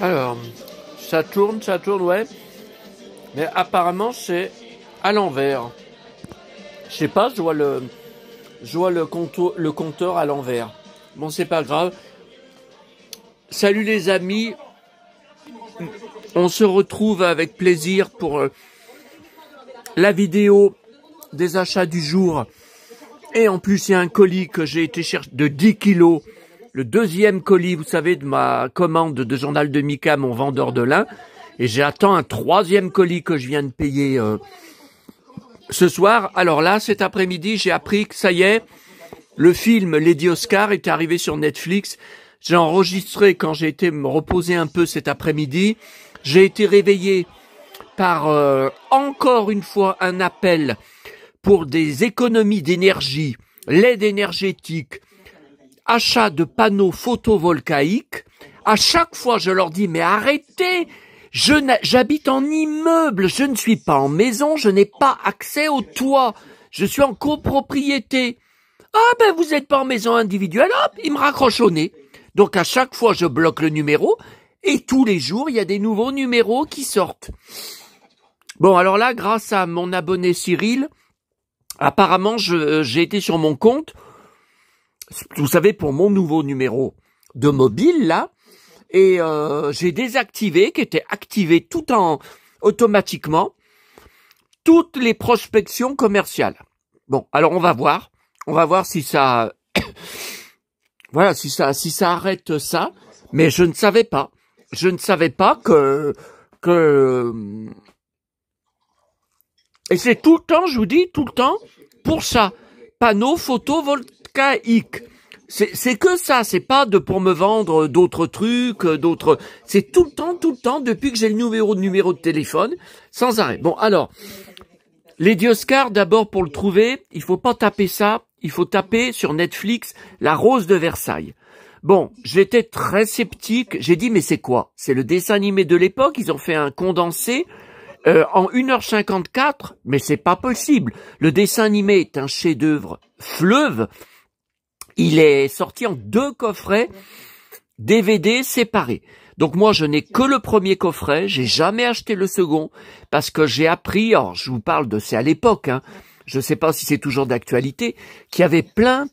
Alors, ça tourne, ouais. Mais apparemment, c'est à l'envers. Je sais pas, je vois le compteur à l'envers. Bon, c'est pas grave. Salut les amis. On se retrouve avec plaisir pour la vidéo des achats du jour. Et en plus, il y a un colis que j'ai été chercher de 10 kilos. Le deuxième colis, vous savez, de ma commande de Journal de Mika, mon vendeur de lin. Et j'attends un troisième colis que je viens de payer ce soir. Alors là, cet après-midi, j'ai appris que ça y est, le film Lady Oscar est arrivé sur Netflix. J'ai enregistré quand j'ai été me reposer un peu cet après-midi. J'ai été réveillé par encore une fois un appel pour des économies d'énergie, l'aide énergétique, achat de panneaux photovoltaïques. À chaque fois, je leur dis, mais arrêtez, j'habite en immeuble, je ne suis pas en maison, je n'ai pas accès au toit, je suis en copropriété. Ah ben, vous n'êtes pas en maison individuelle, hop, ils me raccrochent au nez. Donc à chaque fois, je bloque le numéro et tous les jours, il y a des nouveaux numéros qui sortent. Bon, alors là, grâce à mon abonné Cyril, apparemment, j'ai été sur mon compte, vous savez, pour mon nouveau numéro de mobile, là, et j'ai désactivé, qui était activé tout en automatiquement, toutes les prospections commerciales. Bon, alors on va voir si ça, voilà, si ça arrête ça, mais je ne savais pas que, et c'est tout le temps, je vous dis, tout le temps, pour ça, panneaux photovoltaïques. C'est que ça, c'est pas pour me vendre d'autres trucs, c'est tout le temps, depuis que j'ai le numéro de téléphone, sans arrêt. Bon, alors, Lady Oscar, d'abord, pour le trouver, il faut pas taper ça, il faut taper sur Netflix La Rose de Versailles. Bon, j'étais très sceptique, j'ai dit, mais c'est quoi? C'est le dessin animé de l'époque, ils ont fait un condensé, en 1h54, mais c'est pas possible. Le dessin animé est un chef-d'œuvre fleuve. Il est sorti en 2 coffrets DVD séparés. Donc moi, je n'ai que le premier coffret, j'ai jamais acheté le second, parce que j'ai appris, alors je vous parle de, c'est à l'époque, hein, je sais pas si c'est toujours d'actualité, qu'il y avait plein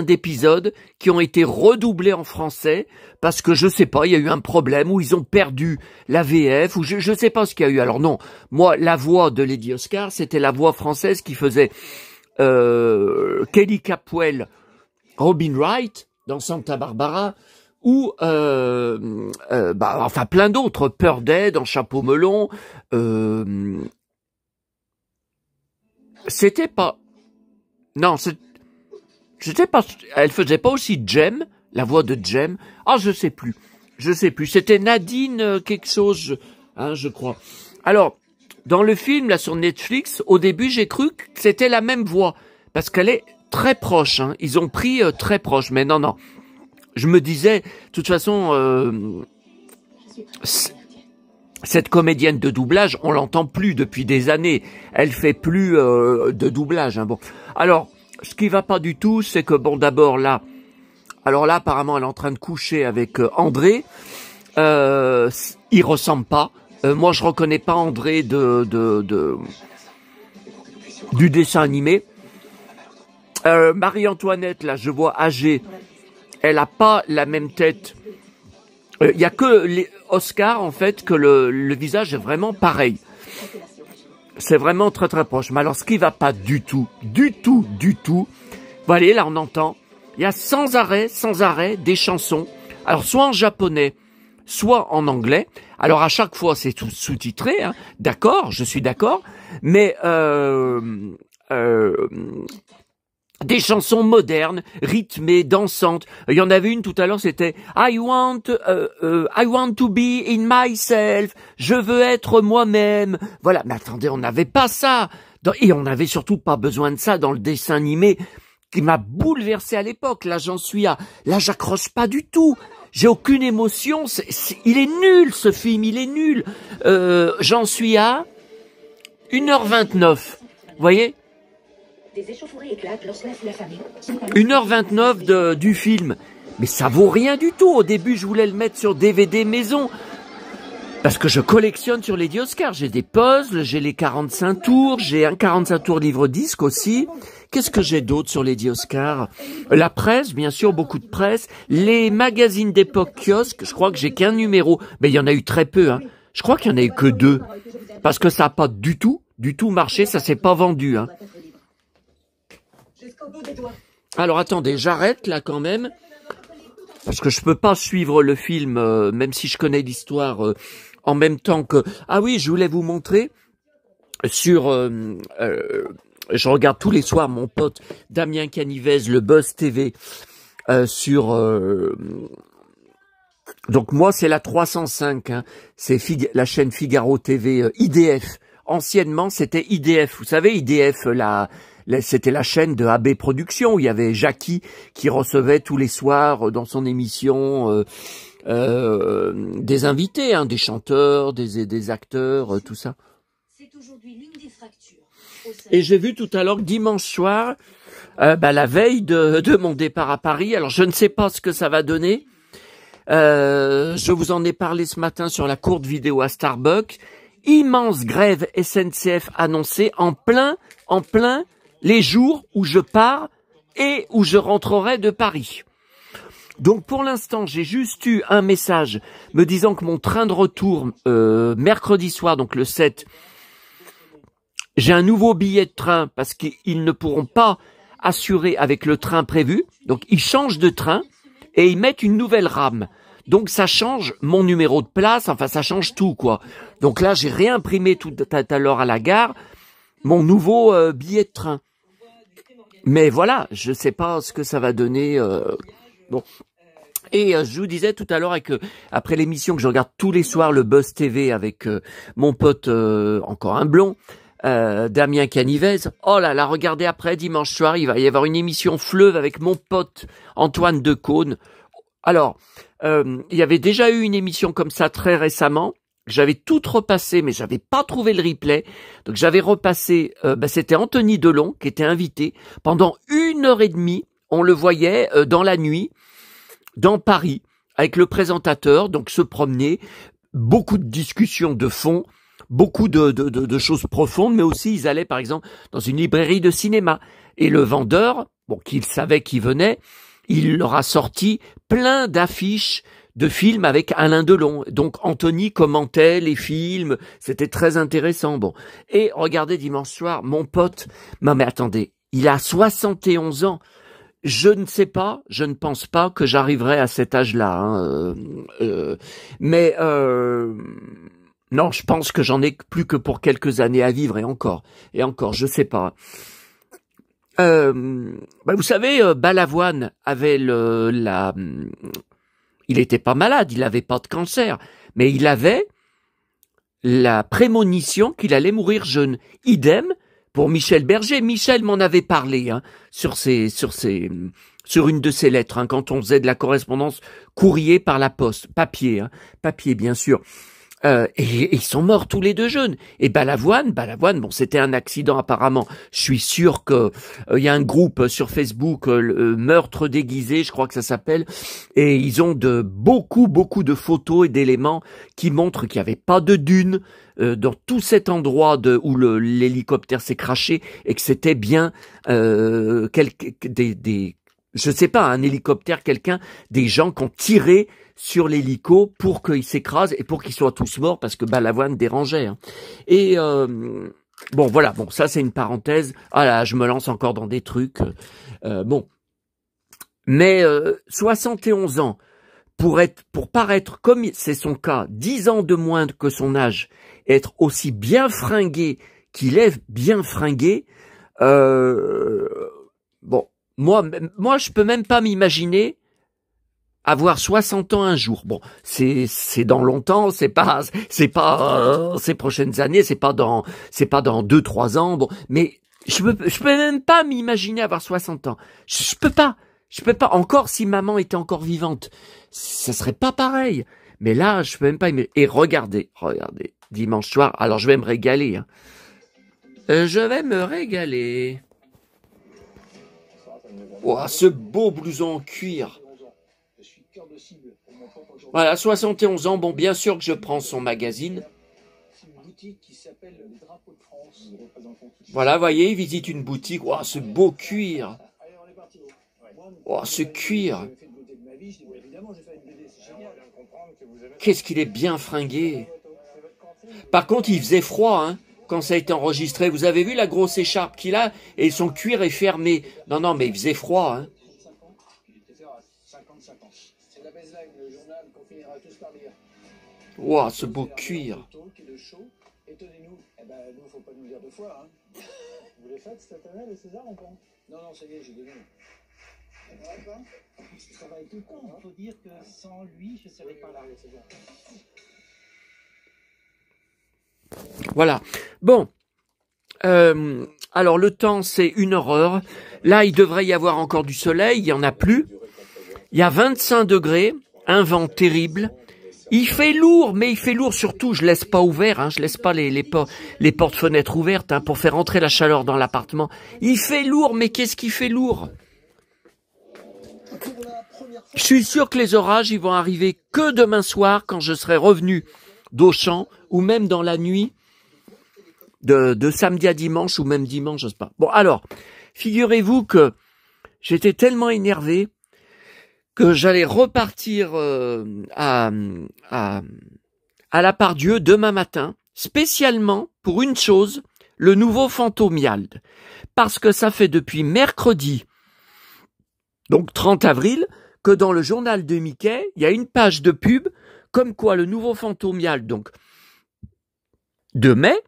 d'épisodes qui ont été redoublés en français, parce que je sais pas, il y a eu un problème, où ils ont perdu la VF, ou je sais pas ce qu'il y a eu. Alors non, moi, la voix de Lady Oscar, c'était la voix française qui faisait Kelly Capwell, Robin Wright, dans Santa Barbara, ou enfin plein d'autres, Peur Dead, en Chapeau melon, c'était pas, non, c'était pas, elle faisait pas aussi Jem, la voix de Jem, ah je sais plus, c'était Nadine quelque chose, hein, je crois. Alors, dans le film là sur Netflix, au début j'ai cru que c'était la même voix, parce qu'elle est très proche, hein, ils ont pris très proche, mais non, je me disais, de toute façon, cette comédienne de doublage, on l'entend plus depuis des années. Elle fait plus de doublage. Hein. Bon, alors, ce qui va pas du tout, c'est que bon, d'abord là, alors là, apparemment, elle est en train de coucher avec André. Il ressemble pas. Moi, je reconnais pas André du dessin animé. Marie-Antoinette, là, je vois âgée. Elle a pas la même tête. Il y a que les Oscar, en fait, que le visage est vraiment pareil. C'est vraiment très proche. Mais alors, ce qui va pas du tout, voilà, là, on entend, il y a sans arrêt, des chansons. Alors, soit en japonais, soit en anglais. Alors, à chaque fois, c'est tout sous-titré, hein. D'accord, je suis d'accord. Mais, des chansons modernes, rythmées, dansantes. Il y en avait une tout à l'heure, c'était I want to be in myself. Je veux être moi-même. Voilà. Mais attendez, on n'avait pas ça. Et on n'avait surtout pas besoin de ça dans le dessin animé qui m'a bouleversé à l'époque. Là, là, j'accroche pas du tout. J'ai aucune émotion. Il est nul, ce film. Il est nul. J'en suis à 1h29. Vous voyez? Des échauffourées éclatent lorsque la famille. 1h29 du film. Mais ça vaut rien du tout. Au début, je voulais le mettre sur DVD maison. Parce que je collectionne sur Lady Oscar. J'ai des puzzles, j'ai les 45 tours, j'ai un 45 tours livre disque aussi. Qu'est-ce que j'ai d'autre sur Lady Oscar? La presse, bien sûr, beaucoup de presse. Les magazines d'époque kiosque, je crois que j'ai qu'un numéro. Mais il y en a eu très peu, hein. Je crois qu'il y en a eu que 2. Parce que ça n'a pas du tout marché, ça s'est pas vendu, hein. Alors attendez, j'arrête là quand même. Parce que je peux pas suivre le film, même si je connais l'histoire, en même temps que... Ah oui, je voulais vous montrer sur... je regarde tous les soirs mon pote Damien Canivez, le Buzz TV, sur... donc moi, c'est la 305, hein, c'est la chaîne Figaro TV IDF. Anciennement, c'était IDF. Vous savez, IDF, c'était la chaîne de AB Productions, où il y avait Jackie qui recevait tous les soirs dans son émission des invités, hein, des chanteurs, des acteurs, tout ça. Et j'ai vu tout à l'heure que dimanche soir, la veille de mon départ à Paris, alors je ne sais pas ce que ça va donner, je vous en ai parlé ce matin sur la courte vidéo à Starbucks, immense grève SNCF annoncée en plein les jours où je pars et où je rentrerai de Paris. Donc pour l'instant, j'ai juste eu un message me disant que mon train de retour mercredi soir, donc le 7, j'ai un nouveau billet de train parce qu'ils ne pourront pas assurer avec le train prévu. Donc ils changent de train et ils mettent une nouvelle rame. Donc ça change mon numéro de place, enfin ça change tout quoi. Donc là j'ai réimprimé tout à l'heure à la gare mon nouveau billet de train. Mais voilà, je sais pas ce que ça va donner. Bon. Et je vous disais tout à l'heure après l'émission que je regarde tous les soirs, le Buzz TV avec mon pote, encore un blond, Damien Canivez. Oh là là, regardez après, dimanche soir, il va y avoir une émission fleuve avec mon pote Antoine Decaune. Alors, il y avait déjà eu une émission comme ça très récemment. J'avais tout repassé, mais j'avais pas trouvé le replay. Donc j'avais repassé, c'était Anthony Delon qui était invité. Pendant 1h30, on le voyait dans la nuit, dans Paris, avec le présentateur, donc se promener. Beaucoup de discussions de fond, beaucoup de choses profondes, mais aussi ils allaient par exemple dans une librairie de cinéma. Et le vendeur, bon, qu'il savait qui venait, il leur a sorti plein d'affiches de films avec Alain Delon. Donc Anthony commentait les films, c'était très intéressant. Bon, et regardez dimanche soir, mon pote, non mais attendez, il a 71 ans. Je ne sais pas, je ne pense pas que j'arriverai à cet âge-là. Hein, mais non, je pense que j'en ai plus que pour quelques années à vivre et encore, je sais pas. Vous savez, Balavoine avait il était pas malade, il avait pas de cancer, mais il avait la prémonition qu'il allait mourir jeune. Idem pour Michel Berger. Michel m'en avait parlé, hein, sur une de ses lettres, hein, quand on faisait de la correspondance courrier par la poste, papier bien sûr. Et ils sont morts tous les deux jeunes. Et Balavoine, bon, c'était un accident apparemment. Je suis sûr que y a un groupe sur Facebook, le Meurtre déguisé, je crois que ça s'appelle, et ils ont beaucoup de photos et d'éléments qui montrent qu'il n'y avait pas de dune dans tout cet endroit où l'hélicoptère s'est crashé et que c'était bien je sais pas, un hélicoptère, des gens qui ont tiré sur l'hélico pour qu'il s'écrase et pour qu'ils soient tous morts parce que Balavoine dérangeait. Hein. Et bon, voilà, bon, ça c'est une parenthèse. Ah là, je me lance encore dans des trucs. Bon, mais 71 ans pour paraître comme c'est son cas, 10 ans de moins que son âge, être aussi bien fringué qu'il est bien fringué. Bon, moi, je peux même pas m'imaginer avoir 60 ans un jour. Bon, c'est dans longtemps, c'est pas ces prochaines années, c'est pas dans 2-3 ans. Bon, mais je peux même pas m'imaginer avoir 60 ans. Je peux pas. Encore si maman était encore vivante, ça serait pas pareil. Mais là, je peux même pas imaginer. Et regardez, dimanche soir. Alors je vais me régaler. Hein. Je vais me régaler. Oh, ce beau blouson en cuir. Voilà, 71 ans. Bon, bien sûr que je prends son magazine. Voilà, voyez, il visite une boutique. Oh, ce beau cuir. Oh, ce cuir. Qu'est-ce qu'il est bien fringué. Par contre, il faisait froid, hein, quand ça a été enregistré. Vous avez vu la grosse écharpe qu'il a et son cuir est fermé. Non, non, mais il faisait froid, hein. Wow, ce beau cuir. Étonnez-nous. Eh ben, nous, faut pas nous dire deux fois, hein. Vous les faites cette année, les Césars, ou pas? Non, non, ça y est, j'ai donné. Je travaille tout le temps. Il faut dire que sans lui, je ne serais pas là. Voilà. Bon. Alors, le temps, c'est une horreur. Là, il devrait y avoir encore du soleil. Il n'y en a plus. Il y a 25 degrés. Un vent terrible. Il fait lourd, mais il fait lourd surtout, je laisse pas ouvert, hein, je laisse pas les portes-fenêtres ouvertes, hein, pour faire entrer la chaleur dans l'appartement. Il fait lourd, mais qu'est-ce qui fait lourd? Je suis sûr que les orages, ils vont arriver que demain soir, quand je serai revenu d'Auchan, ou même dans la nuit de samedi à dimanche, ou même dimanche, je sais pas. Bon, alors, figurez-vous que j'étais tellement énervé que j'allais repartir à la Part-Dieu demain matin, spécialement pour une chose, le nouveau Fantomiald. Parce que ça fait depuis mercredi, donc 30 avril, que dans le journal de Mickey, il y a une page de pub, comme quoi le nouveau Fantomiald, donc de mai,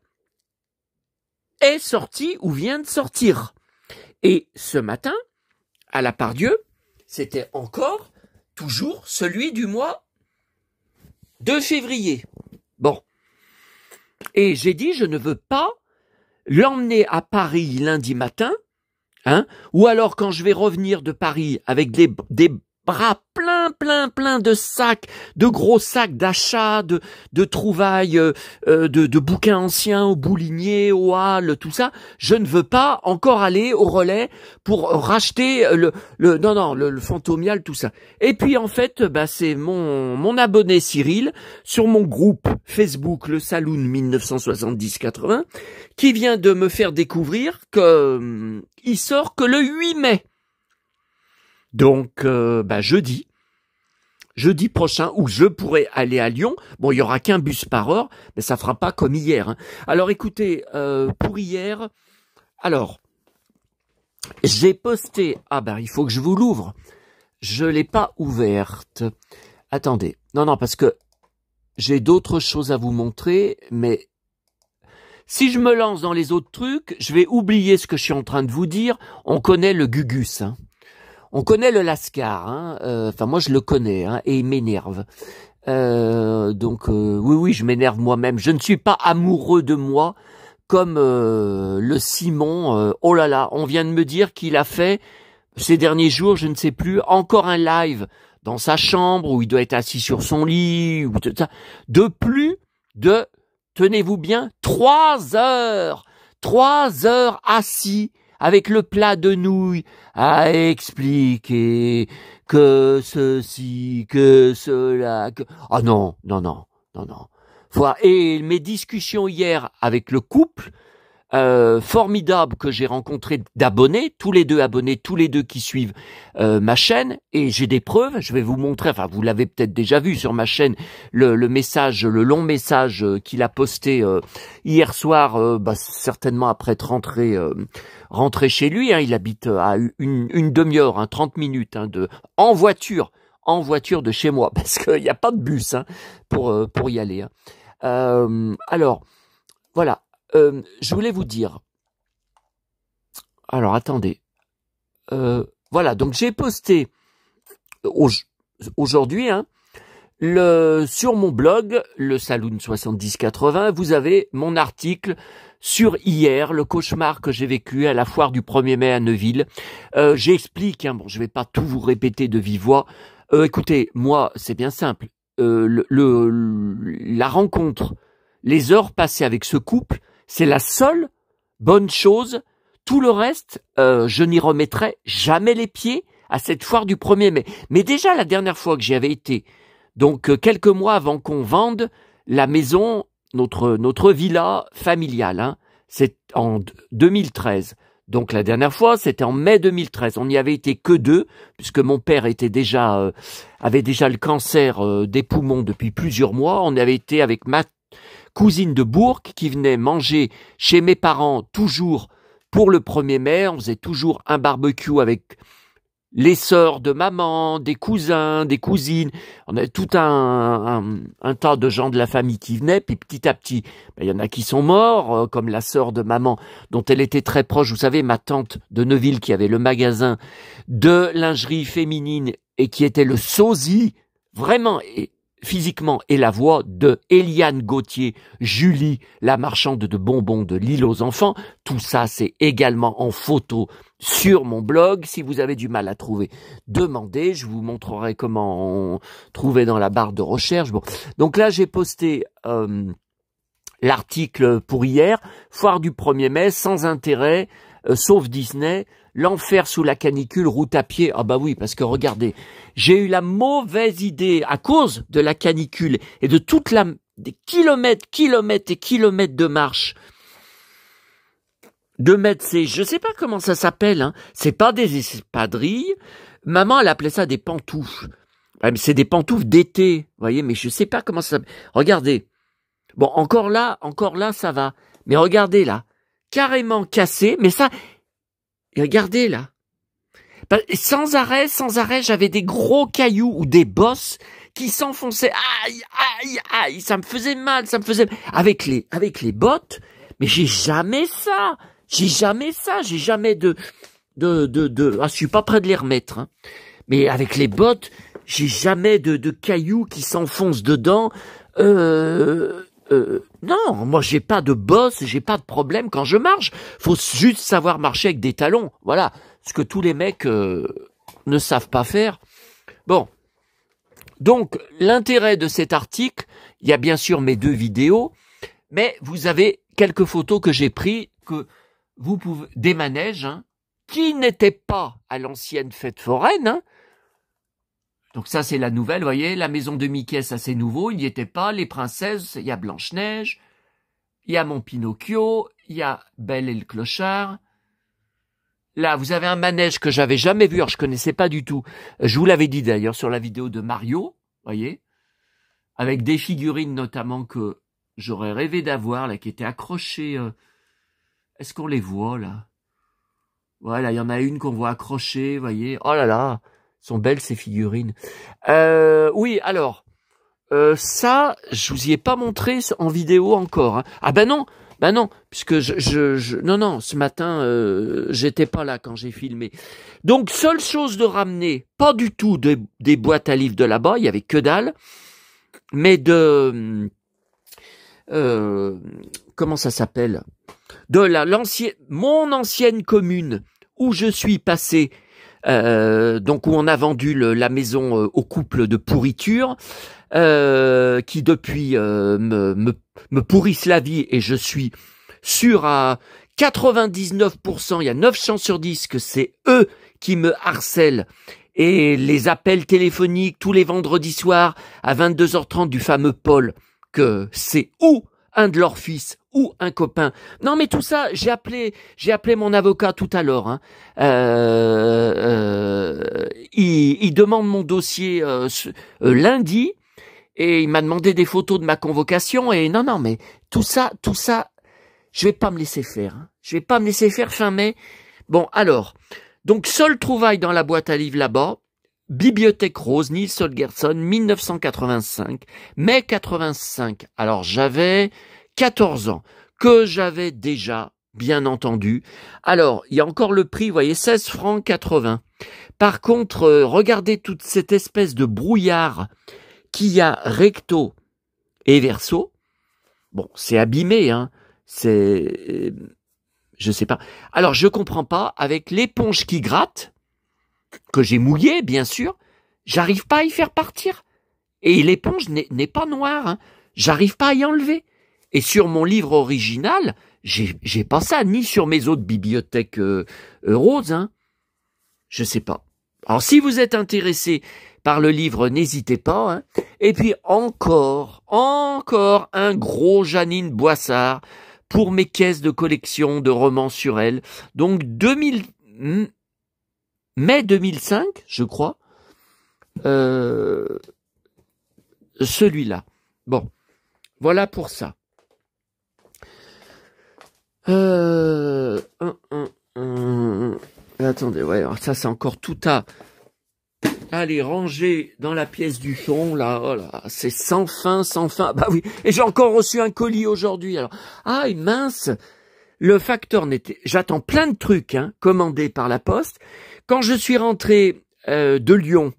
est sorti ou vient de sortir. Et ce matin, à la Part-Dieu, c'était encore, toujours, celui du mois de février. Bon. Et j'ai dit, je ne veux pas l'emmener à Paris lundi matin, hein, ou alors quand je vais revenir de Paris avec des bras plein de sacs, de gros sacs d'achats, de trouvailles, de bouquins anciens au Boulinier, au Halles, tout ça. Je ne veux pas encore aller au Relais pour racheter le Fantomial, tout ça. Et puis en fait, bah c'est mon abonné Cyril sur mon groupe Facebook Le Saloon 1970-80 qui vient de me faire découvrir que il sort que le 8 mai. Donc, jeudi prochain, où je pourrais aller à Lyon. Bon, il y aura qu'un bus par heure, mais ça fera pas comme hier, hein. Alors, écoutez, pour hier, alors, j'ai posté, il faut que je vous l'ouvre. Je l'ai pas ouverte. Attendez. Non, parce que j'ai d'autres choses à vous montrer, mais si je me lance dans les autres trucs, je vais oublier ce que je suis en train de vous dire. On connaît le Gugus, hein. On connaît le Lascar, hein. Moi je le connais, hein, et il m'énerve. Oui, je m'énerve moi-même. Je ne suis pas amoureux de moi comme le Simon. Oh là là, on vient de me dire qu'il a fait ces derniers jours, je ne sais plus, encore un live dans sa chambre où il doit être assis sur son lit ou tout ça. De plus de, tenez-vous bien, 3 heures. 3 heures assis avec le plat de nouilles, à expliquer que ceci, que cela, que... Ah non. Et mes discussions hier avec le couple, formidable que j'ai rencontré d'abonnés, tous les deux qui suivent ma chaîne, et j'ai des preuves, je vais vous montrer, vous l'avez peut-être déjà vu sur ma chaîne, le long message qu'il a posté hier soir, certainement après être rentré chez lui, hein, il habite à une demi-heure, hein, 30 minutes en voiture de chez moi, parce qu'il n'y a pas de bus, hein, pour y aller, hein. Alors, voilà. Je voulais vous dire. Alors, attendez. Voilà, donc j'ai posté aujourd'hui, hein, sur mon blog, le Saloon 70-80, vous avez mon article sur hier, le cauchemar que j'ai vécu à la foire du 1er mai à Neuville. J'explique, hein, je vais pas tout vous répéter de vive voix. Écoutez, moi, c'est bien simple. La rencontre, les heures passées avec ce couple, c'est la seule bonne chose. Tout le reste, je n'y remettrai jamais les pieds à cette foire du 1er mai. Mais déjà, la dernière fois que j'y avais été, Donc quelques mois avant qu'on vende la maison, notre villa familiale, hein. C'est en 2013. Donc la dernière fois, c'était en mai 2013. On n'y avait été que 2, puisque mon père avait déjà le cancer des poumons depuis plusieurs mois. On avait été avec ma cousine de Bourg qui venait manger chez mes parents toujours pour le 1er mai. On faisait toujours un barbecue avec les sœurs de maman, des cousins, des cousines. On avait tout un tas de gens de la famille qui venaient. Puis petit à petit, il y en a qui sont morts, comme la sœur de maman, dont elle était très proche. Vous savez, ma tante de Neuville, qui avait le magasin de lingerie féminine et qui était le sosie, vraiment, et physiquement, et la voix de Eliane Gauthier, Julie, la marchande de bonbons de l'île aux enfants. Tout ça, c'est également en photo sur mon blog. Si vous avez du mal à trouver, demandez. Je vous montrerai comment trouver dans la barre de recherche. Bon. Donc là, j'ai posté l'article pour hier. Foire du 1er mai, sans intérêt, sauf Disney. L'enfer sous la canicule, route à pied. Ah bah oui, parce que regardez, j'ai eu la mauvaise idée à cause de la canicule et de des kilomètres et kilomètres de marche. De mettre je sais pas comment ça s'appelle, hein. C'est pas des espadrilles. Maman, elle appelait ça des pantoufles. Ouais, mais c'est des pantoufles d'été, vous voyez, mais je sais pas comment ça s'appelle. Regardez. Bon, encore là, ça va. Mais regardez là. Carrément cassé, mais ça, regardez là. Sans arrêt, j'avais des gros cailloux ou des bosses qui s'enfonçaient. Aïe, aïe, aïe, ça me faisait mal, avec les bottes, mais j'ai jamais ça. J'ai jamais je suis pas prêt de les remettre, hein. Mais avec les bottes, j'ai jamais de cailloux qui s'enfoncent dedans. Non, moi j'ai pas de bosse, j'ai pas de problème quand je marche. Faut juste savoir marcher avec des talons. Voilà, ce que tous les mecs ne savent pas faire. Bon, donc l'intérêt de cet article, il y a bien sûr mes 2 vidéos, mais vous avez quelques photos que j'ai prises, que vous pouvez, des manèges, hein, qui n'étaient pas à l'ancienne fête foraine, hein. Donc ça, c'est la nouvelle, vous voyez, la maison de Mickey, ça c'est nouveau, il n'y était pas, les princesses, il y a Blanche-Neige, il y a mon Pinocchio, il y a Belle et le Clochard. Là, vous avez un manège que j'avais jamais vu, alors je connaissais pas du tout. Je vous l'avais dit d'ailleurs sur la vidéo de Mario, voyez, avec des figurines notamment que j'aurais rêvé d'avoir, là, qui étaient accrochées. Est-ce qu'on les voit, là? Voilà, il y en a une qu'on voit accrochée, voyez. Oh là là, sont belles ces figurines. Oui, alors, ça, je vous y ai pas montré en vidéo encore, hein. Ah ben non, puisque non, ce matin, j'étais pas là quand j'ai filmé. Donc, seule chose de ramener, pas du tout des boîtes à livres de là-bas, il y avait que dalle, mais comment ça s'appelle? Mon ancienne commune où je suis passé, donc où on a vendu la maison au couple de pourriture, qui depuis me pourrissent la vie, et je suis sûr à 99%, il y a 9 chances sur 10 que c'est eux qui me harcèlent, et les appels téléphoniques tous les vendredis soirs à 22h30 du fameux Paul, que c'est ou un de leurs fils ou un copain. Non, mais tout ça, j'ai appelé mon avocat tout à l'heure, hein. Il demande mon dossier lundi, et il m'a demandé des photos de ma convocation, et non, mais tout ça, je vais pas me laisser faire, hein. Je vais pas me laisser faire fin mai. Bon, alors, donc seule trouvaille dans la boîte à livres là-bas, Bibliothèque Rose, Nils Holgersson, 1985, mai 85. Alors j'avais 14 ans, que j'avais déjà, bien entendu. Alors, il y a encore le prix, vous voyez, 16 francs 80. Par contre, regardez toute cette espèce de brouillard qu'il y a recto et verso. Bon, c'est abîmé, hein. C'est... je sais pas. Alors, je comprends pas, avec l'éponge qui gratte, que j'ai mouillé, bien sûr, j'arrive pas à y faire partir. Et l'éponge n'est pas noire, hein. J'arrive pas à y enlever. Et sur mon livre original, j'ai pas ça, ni sur mes autres bibliothèques roses, hein. Je sais pas. Alors, si vous êtes intéressé par le livre N'hésitez pas. Hein. Et puis encore un gros Janine Boissard pour mes caisses de collection de romans sur elle. Donc mai 2005, je crois, celui-là. Bon, voilà pour ça. Attendez, ouais, alors ça c'est encore tout à aller ranger dans la pièce du fond, là, oh là, c'est sans fin, sans fin. Bah oui, et j'ai encore reçu un colis aujourd'hui, alors. Ah, mince, le facteur n'était... J'attends plein de trucs, hein, commandés par la poste. Quand je suis rentré de Lyon,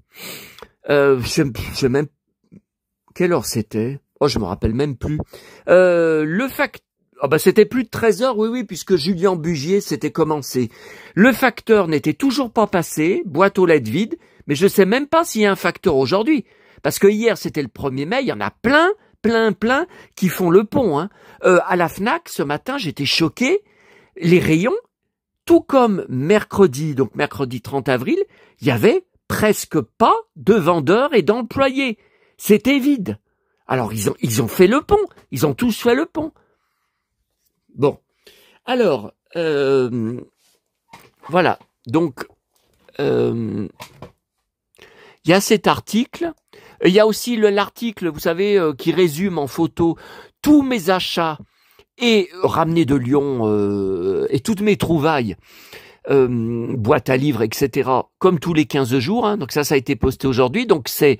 je même... Quelle heure c'était? Oh, je me rappelle même plus. Le facteur... Oh bah c'était plus de 13 heures, oui, puisque Julien Bugier s'était commencé. Le facteur n'était toujours pas passé, boîte aux lettres vide, mais je sais même pas s'il y a un facteur aujourd'hui. Parce que hier, c'était le 1er mai, il y en a plein qui font le pont. Hein. À la Fnac, ce matin, j'étais choqué. Les rayons, tout comme mercredi, donc mercredi 30 avril, il y avait presque pas de vendeurs et d'employés. C'était vide. Alors, ils ont fait le pont. Ils ont tous fait le pont. Bon, alors, voilà, donc, il y a cet article, il y a aussi l'article, vous savez, qui résume en photo tous mes achats et ramenés de Lyon et toutes mes trouvailles, boîte à livres, etc., comme tous les 15 jours, hein, donc ça a été posté aujourd'hui, donc c'est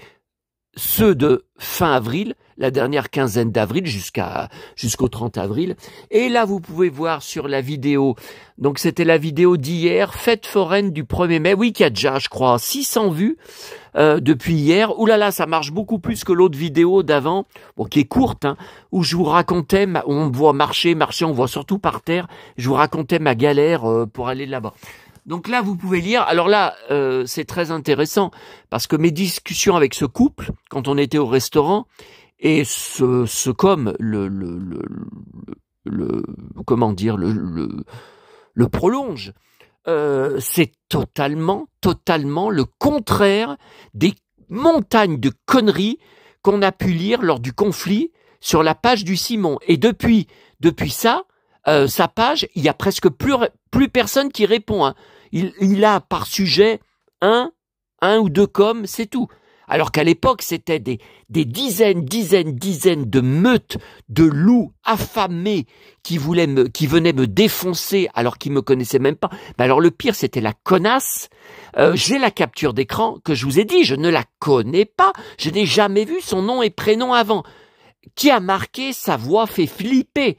ceux de fin avril, la dernière quinzaine d'avril jusqu'au 30 avril. Et là, vous pouvez voir sur la vidéo, donc c'était la vidéo d'hier, fête foraine du 1er mai, oui, qui a déjà, je crois, 600 vues depuis hier. Ouh là là, ça marche beaucoup plus que l'autre vidéo d'avant, bon, qui est courte, hein, où je vous racontais, on me voit marcher, on voit surtout par terre, je vous racontais ma galère pour aller là-bas. Donc là, vous pouvez lire. Alors là, c'est très intéressant parce que mes discussions avec ce couple, quand on était au restaurant, et comme comment dire, le prolonge, c'est totalement le contraire des montagnes de conneries qu'on a pu lire lors du conflit sur la page du Simon. Et depuis ça, sa page, il y a presque plus personne qui répond. Hein. Il a par sujet un ou deux coms, c'est tout. Alors qu'à l'époque, c'était des dizaines de meutes de loups affamés qui venaient me défoncer alors qu'ils me connaissaient même pas. Mais alors le pire, c'était la connasse. J'ai la capture d'écran que je vous ai dit, je ne la connais pas. Je n'ai jamais vu son nom et prénom avant. Qui a marqué, sa voix fait flipper.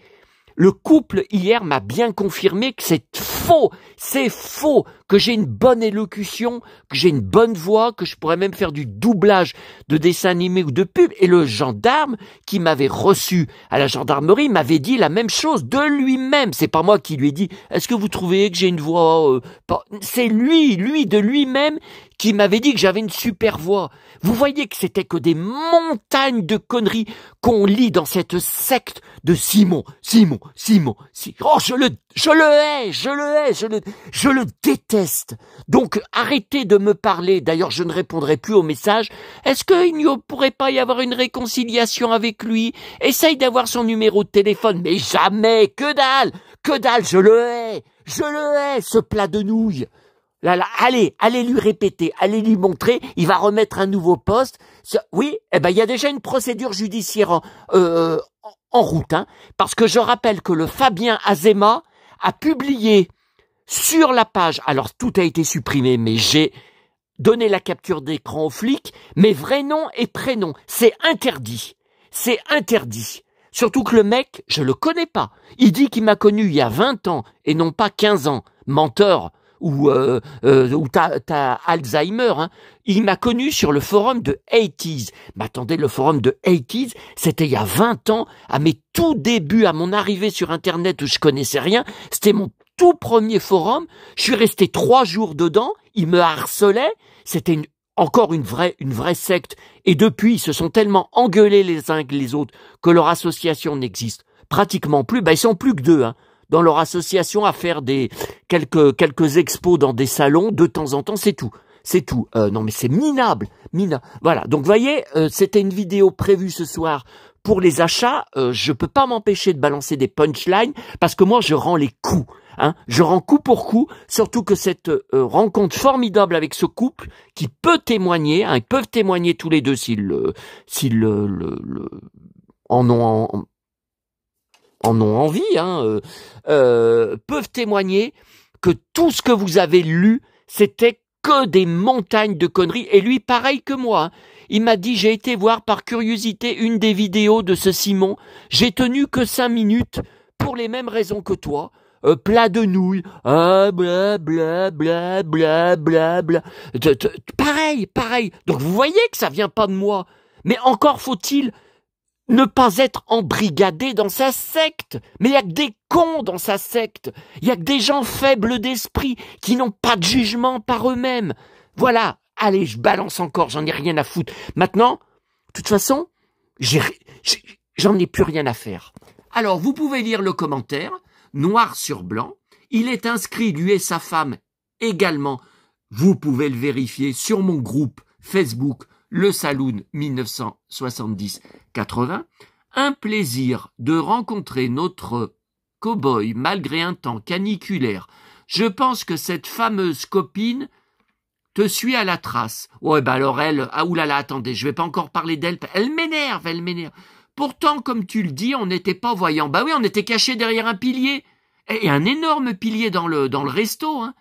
Le couple hier m'a bien confirmé que c'est faux, que j'ai une bonne élocution, que j'ai une bonne voix, que je pourrais même faire du doublage de dessins animés ou de pubs. Et le gendarme qui m'avait reçu à la gendarmerie m'avait dit la même chose de lui-même. C'est pas moi qui lui ai dit « Est-ce que vous trouvez que j'ai une voix C'est lui de lui-même qui m'avait dit que j'avais une super voix. Vous voyez que c'était que des montagnes de conneries qu'on lit dans cette secte de Simon. Oh, je le déteste. Donc, arrêtez de me parler. D'ailleurs, je ne répondrai plus aux messages. Est-ce qu'il ne pourrait pas y avoir une réconciliation avec lui? Essaye d'avoir son numéro de téléphone. Mais jamais, que dalle, je le hais, ce plat de nouilles. Là, allez lui répéter, allez lui montrer, il va remettre un nouveau poste. Oui, il y a déjà une procédure judiciaire en route, hein, parce que je rappelle que le Fabien Azema a publié sur la page, alors tout a été supprimé, mais j'ai donné la capture d'écran aux flics, mes vrais noms et prénoms, c'est interdit. Surtout que le mec, je le connais pas. Il dit qu'il m'a connu il y a 20 ans et non pas 15 ans. Menteur. Ou t'as Alzheimer, hein. Il m'a connu sur le forum de 80s. Mais attendez, le forum de 80s, c'était il y a 20 ans, à mes tout débuts, à mon arrivée sur Internet où je connaissais rien. C'était mon tout premier forum. Je suis resté 3 jours dedans. Il me harcelait. C'était encore une vraie secte. Et depuis, ils se sont tellement engueulés les uns que les autres que leur association n'existe pratiquement plus. Ils sont plus que 2, hein. Dans leur association à faire quelques expos dans des salons de temps en temps, c'est tout. c'est tout. Non mais c'est minable, minable. Voilà, donc vous voyez, c'était une vidéo prévue ce soir pour les achats. Je peux pas m'empêcher de balancer des punchlines parce que moi je rends les coups. Hein, je rends coup pour coup, surtout que cette rencontre formidable avec ce couple qui peut témoigner, hein, ils peuvent témoigner tous les deux s'ils en ont envie, hein, peuvent témoigner que tout ce que vous avez lu, c'était que des montagnes de conneries. Et lui, pareil que moi, hein, il m'a dit, j'ai été voir par curiosité une des vidéos de ce Simon, j'ai tenu que 5 minutes pour les mêmes raisons que toi. Plat de nouilles, bla bla bla bla bla bla. Pareil. Donc vous voyez que ça vient pas de moi. Mais encore faut-il ne pas être embrigadé dans sa secte. Mais il y a que des cons dans sa secte. Il y a que des gens faibles d'esprit qui n'ont pas de jugement par eux-mêmes. Voilà. Allez, je balance encore, j'en ai rien à foutre. Maintenant, de toute façon, j'en ai plus rien à faire. Alors, vous pouvez lire le commentaire, noir sur blanc. Il est inscrit, lui et sa femme également. Vous pouvez le vérifier sur mon groupe Facebook, Le Saloon 1970-80. Un plaisir de rencontrer notre cow-boy malgré un temps caniculaire. Je pense que cette fameuse copine te suit à la trace. Ouais, bah alors elle, ah oulala, attendez, je vais pas encore parler d'elle. Elle m'énerve. Pourtant, comme tu le dis, on n'était pas voyants. Bah oui, on était cachés derrière un pilier. Et un énorme pilier dans le resto. Hein.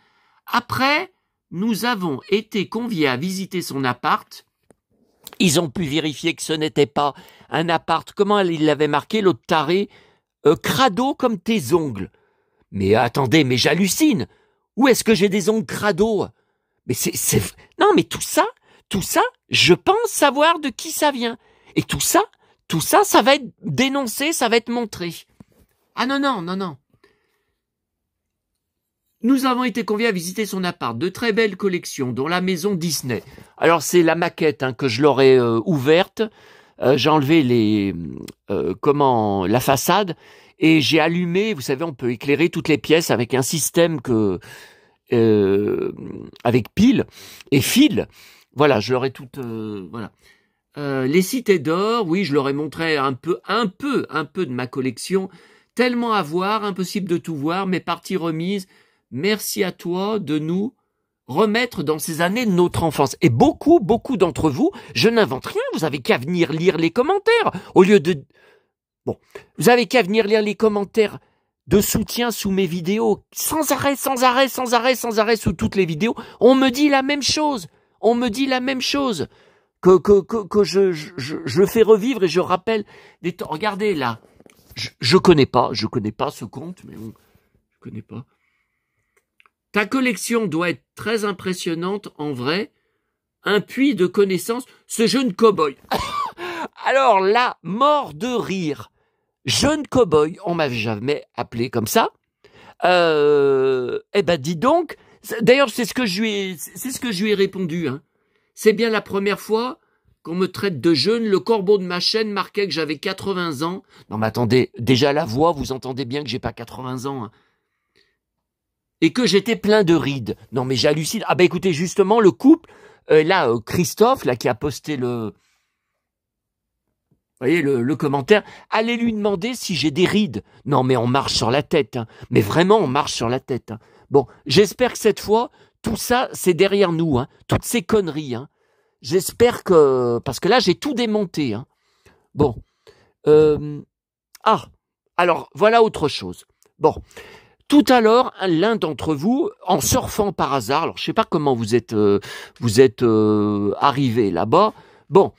Après, nous avons été conviés à visiter son appart. Ils ont pu vérifier que ce n'était pas un appart. Comment il l'avait marqué, l'autre taré, crado comme tes ongles. Mais attendez, mais j'hallucine. Où est-ce que j'ai des ongles crado? Mais non, mais tout ça, je pense savoir de qui ça vient. Et tout ça, ça va être dénoncé, ça va être montré. Ah non. Nous avons été conviés à visiter son appart, de très belles collections, dont la maison Disney. Alors c'est la maquette hein, que je leur ai ouverte. J'ai enlevé la façade et j'ai allumé. Vous savez, on peut éclairer toutes les pièces avec un système avec pile et fil. Voilà, je leur ai toutes. Voilà. Les cités d'or, oui, je leur ai montré un peu de ma collection. Tellement à voir, impossible de tout voir. Mes parties remises. Merci à toi de nous remettre dans ces années de notre enfance. Et beaucoup d'entre vous, je n'invente rien, vous avez qu'à venir lire les commentaires, au lieu de... Bon, vous avez qu'à venir lire les commentaires de soutien sous mes vidéos, sans arrêt, sous toutes les vidéos, on me dit la même chose, que je fais revivre et je rappelle des temps. Regardez là, je connais pas ce compte, mais bon, je connais pas. Ta collection doit être très impressionnante en vrai. Un puits de connaissances, ce jeune cow-boy. Alors là, mort de rire. Jeune cow-boy, on m'avait jamais appelé comme ça. Eh ben dis donc. D'ailleurs, c'est ce que je lui ai répondu. Hein. C'est bien la première fois qu'on me traite de jeune. Le corbeau de ma chaîne marquait que j'avais 80 ans. Non mais attendez, déjà la voix, vous entendez bien que j'ai pas 80 ans. Hein. Et que j'étais plein de rides. Non mais j'hallucine. Ah ben écoutez, justement, le couple, Christophe, là, qui a posté le commentaire, allez lui demander si j'ai des rides. Non mais on marche sur la tête. Hein. Mais vraiment, on marche sur la tête. Hein. Bon, j'espère que cette fois, tout ça, c'est derrière nous. Hein. Toutes ces conneries. Hein. J'espère que... Parce que là, j'ai tout démonté. Hein. Bon. Alors, voilà autre chose. Bon. Tout à l'heure, l'un d'entre vous, en surfant par hasard, alors je sais pas comment vous êtes arrivé là-bas. Bon,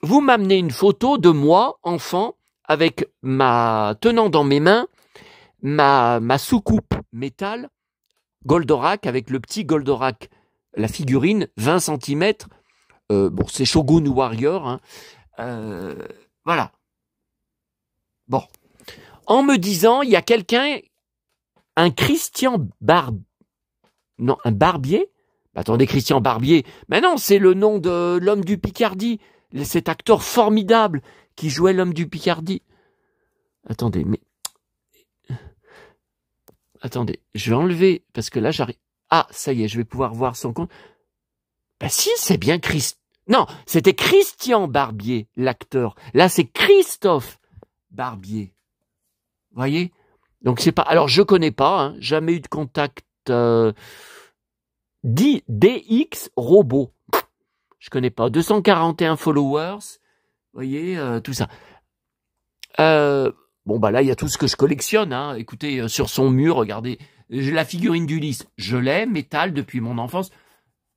vous m'amenez une photo de moi, enfant, avec tenant dans mes mains ma soucoupe métal Goldorak avec le petit Goldorak, la figurine 20 cm. Bon, c'est Shogun Warrior. Hein. Voilà. Bon, en me disant, il y a quelqu'un. Un Barbier? Attendez, Christian Barbier. Mais non, c'est le nom de l'homme du Picardie. Cet acteur formidable qui jouait l'homme du Picardie. Attendez, je vais enlever, parce que là, j'arrive... Ah, ça y est, je vais pouvoir voir son compte. Ben si, c'est bien Christ. Non, c'était Christian Barbier, l'acteur. Là, c'est Christophe Barbier. Voyez? Donc c'est pas. Alors je connais pas, hein, jamais eu de contact. DX Robot. Je connais pas. 241 followers. Voyez, tout ça. Bon bah là, il y a tout ce que je collectionne. Hein. Écoutez, sur son mur, regardez, j'ai la figurine d'Ulysse. Je l'ai, métal depuis mon enfance.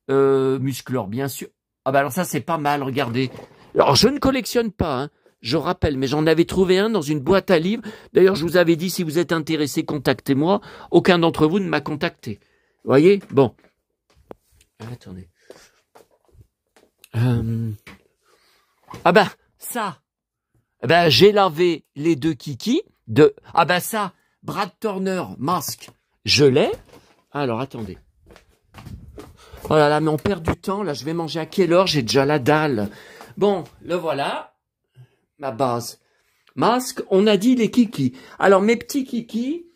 Musclor, bien sûr. Ah bah alors ça, c'est pas mal. Regardez. Alors je ne collectionne pas. Hein. Je rappelle, mais j'en avais trouvé un dans une boîte à livres. D'ailleurs, je vous avais dit, si vous êtes intéressé, contactez-moi. Aucun d'entre vous ne m'a contacté. Vous voyez? Bon. Attendez. Ah ben, ça. Ben, j'ai lavé les deux kikis de... Ah ben ça, Brad Turner, masque, je l'ai. Alors, attendez. Oh là là, mais on perd du temps. Là, je vais manger à quelle heure? J'ai déjà la dalle. Bon, le voilà. Ma base. Masque, on a dit les kikis. Alors, mes petits kikis,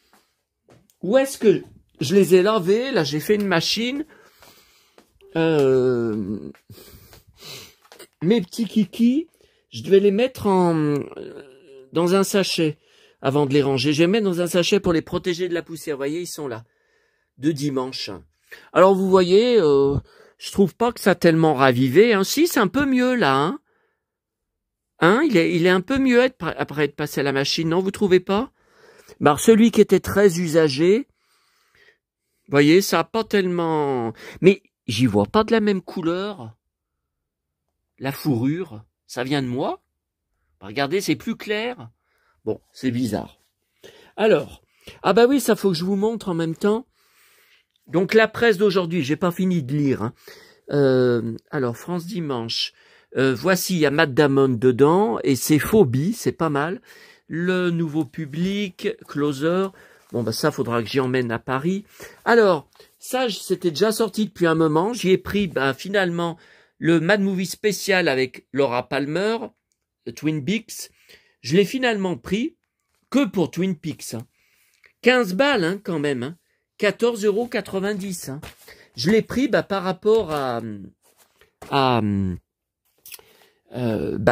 où est-ce que je les ai lavés? Là, j'ai fait une machine. Mes petits kikis, je devais les mettre dans un sachet avant de les ranger. Je les mets dans un sachet pour les protéger de la poussière. Vous voyez, ils sont là. De dimanche. Alors, vous voyez, je trouve pas que ça a tellement ravivé. Hein. Si, c'est un peu mieux, là. Hein, il est un peu mieux après être passé à la machine. Non, vous trouvez pas? Alors, celui qui était très usagé, vous voyez, ça a pas tellement... Mais j'y vois pas de la même couleur. La fourrure, ça vient de moi. Regardez, c'est plus clair. Bon, c'est bizarre. Alors, ah bah oui, ça faut que je vous montre en même temps. Donc la presse d'aujourd'hui, j'ai pas fini de lire. Hein. Alors, France Dimanche. Voici, il y a Matt Damon dedans, et c'est Phobie, c'est pas mal. Le Nouveau Public, Closer. Bon, bah ça, faudra que j'y emmène à Paris. Alors, ça, c'était déjà sorti depuis un moment. J'y ai pris, bah, finalement, le Mad Movie spécial avec Laura Palmer, Twin Peaks. Je l'ai finalement pris que pour Twin Peaks. Hein. 15 balles, hein, quand même. Hein. 14,90 €. Hein. Je l'ai pris, bah, par rapport à bah,